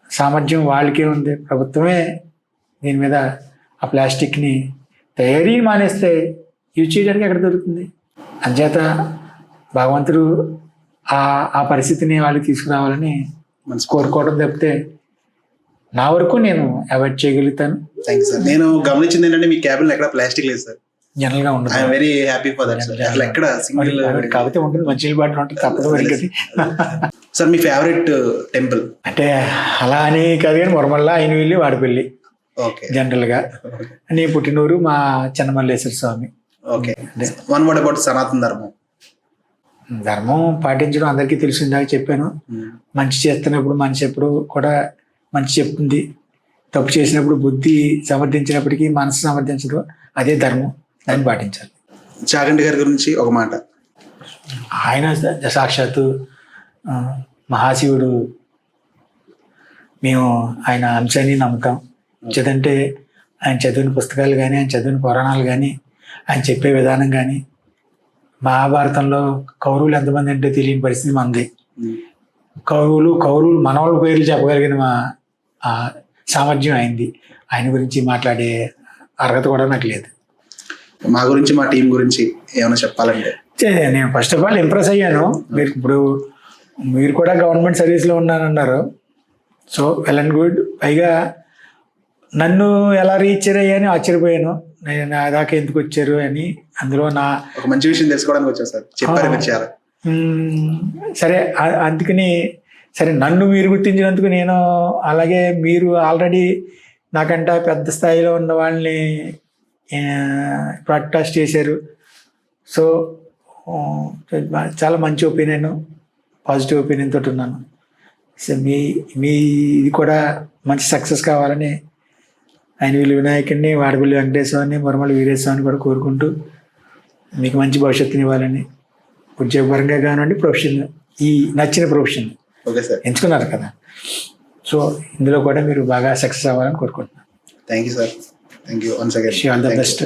సామర్థ్యం వాళ్ళకే ఉంది. ప్రభుత్వమే దీని మీద ఆ ప్లాస్టిక్ని తయారీ మానేస్తే యూజ్ చేయడానికి ఎక్కడ దొరుకుతుంది? అంచేత భగవంతుడు ఆ పరిస్థితిని వాళ్ళకి తీసుకురావాలని కోరుకోవడం తప్పితే నా వరకు నేను అవాయిడ్ చేయగలుగుతాను. Thank you sir. నేను గమనించింది ఏంటంటే మీ క్యాబిన్ ఎక్కడ ప్లాస్టిక్ లేదు సార్. జనరల్ గా ఉండదు. I'm very happy for that sir. అట్లా ఎక్కడ సింగిల్ కాకపోతే ఉంటుంది, మంచి బాటిల్ ఉంటుంది, తప్పదు వెళ్ళి. సార్ మీ ఫేవరెట్ టెంపుల్? అంటే అలా అని కాదు కానీ మురమల్ల, అయినవెల్లి, వాడపల్లి. ఓకే. జనరల్ గా నీ పుట్టినూరు మా చెన్నమల్లేశ్వర స్వామి. ఓకే. వన్ వర్డ్ అబౌట్ సనాతన ధర్మం. ధర్మం పాటించడం అందరికీ తెలిసి ఇందాక చెప్పాను. మంచి చేస్తున్నప్పుడు మనిషి ఎప్పుడు కూడా మంచి చెప్తుంది, తప్పు చేసినప్పుడు బుద్ధి సమర్థించినప్పటికీ మనసు సమర్థించదు, అదే ధర్మం, దాన్ని పాటించాలి. చాగంటి గారి గురించి ఒక మాట. ఆయన సాక్షాత్తు మహాశివుడు. మేము ఆయన అంశాన్ని నమ్ముతాం. చదంటే ఆయన చదివిన పుస్తకాలు కానీ, ఆయన చదివిన పురాణాలు కానీ, ఆయన చెప్పే విధానం కానీ మహాభారతంలో కౌరవులు ఎంతమంది అంటే తెలియని పరిస్థితి మనది. కౌరవులు మనవాళ్ళ పేర్లు చెప్పగలిగిన ఆ సామర్థ్యం అయింది. ఆయన గురించి మాట్లాడే అర్హత కూడా నాకు లేదు. మా గురించి, మా టీం గురించి ఏమైనా చెప్పాలంటే, నేను ఫస్ట్ ఆఫ్ ఆల్ ఇంప్రెస్ అయ్యాను. మీరు కూడా గవర్నమెంట్ సర్వీస్లో ఉన్నానన్నారు. So well and good. పైగా నన్ను ఎలా రీచ్ అయ్యాని ఆశ్చర్యపోయాను. నేను నా దాకా ఎందుకు వచ్చారు అని. అందులో ఒక మంచి విషయం తెలుసుకోవడానికి వచ్చాను సార్, చెప్పారు మీరు చాలా. సరే, అందుకని సరే నన్ను మీరు గుర్తించినందుకు నేను, అలాగే మీరు ఆల్రెడీ నాకంట పెద్ద స్థాయిలో ఉన్న వాళ్ళని బ్రాడ్కాస్ట్ చేశారు. సో చాలా మంచి ఒపీనియన్, పాజిటివ్ ఒపీనియన్ తోటి ఉన్నాను. సో మీ ఇది కూడా మంచి సక్సెస్ కావాలని ఆయనవెల్లి వినాయకుడిని, వాడపల్లి వెంకటేశ్వరాన్ని, మరమల్లి వీరేశ్వరాన్ని కూడా కోరుకుంటూ మీకు మంచి భవిష్యత్తుని ఇవ్వాలని, ఉద్యోగపరంగా కానివ్వండి, ప్రొఫెషన్, ఈ నచ్చిన ప్రొఫెషన్ ఎంచుకున్నారు కదా, సో ఇందులో కూడా మీరు బాగా సక్సెస్ అవ్వాలని కోరుకుంటున్నాను. Thank you sir. Thank you once again. All the best.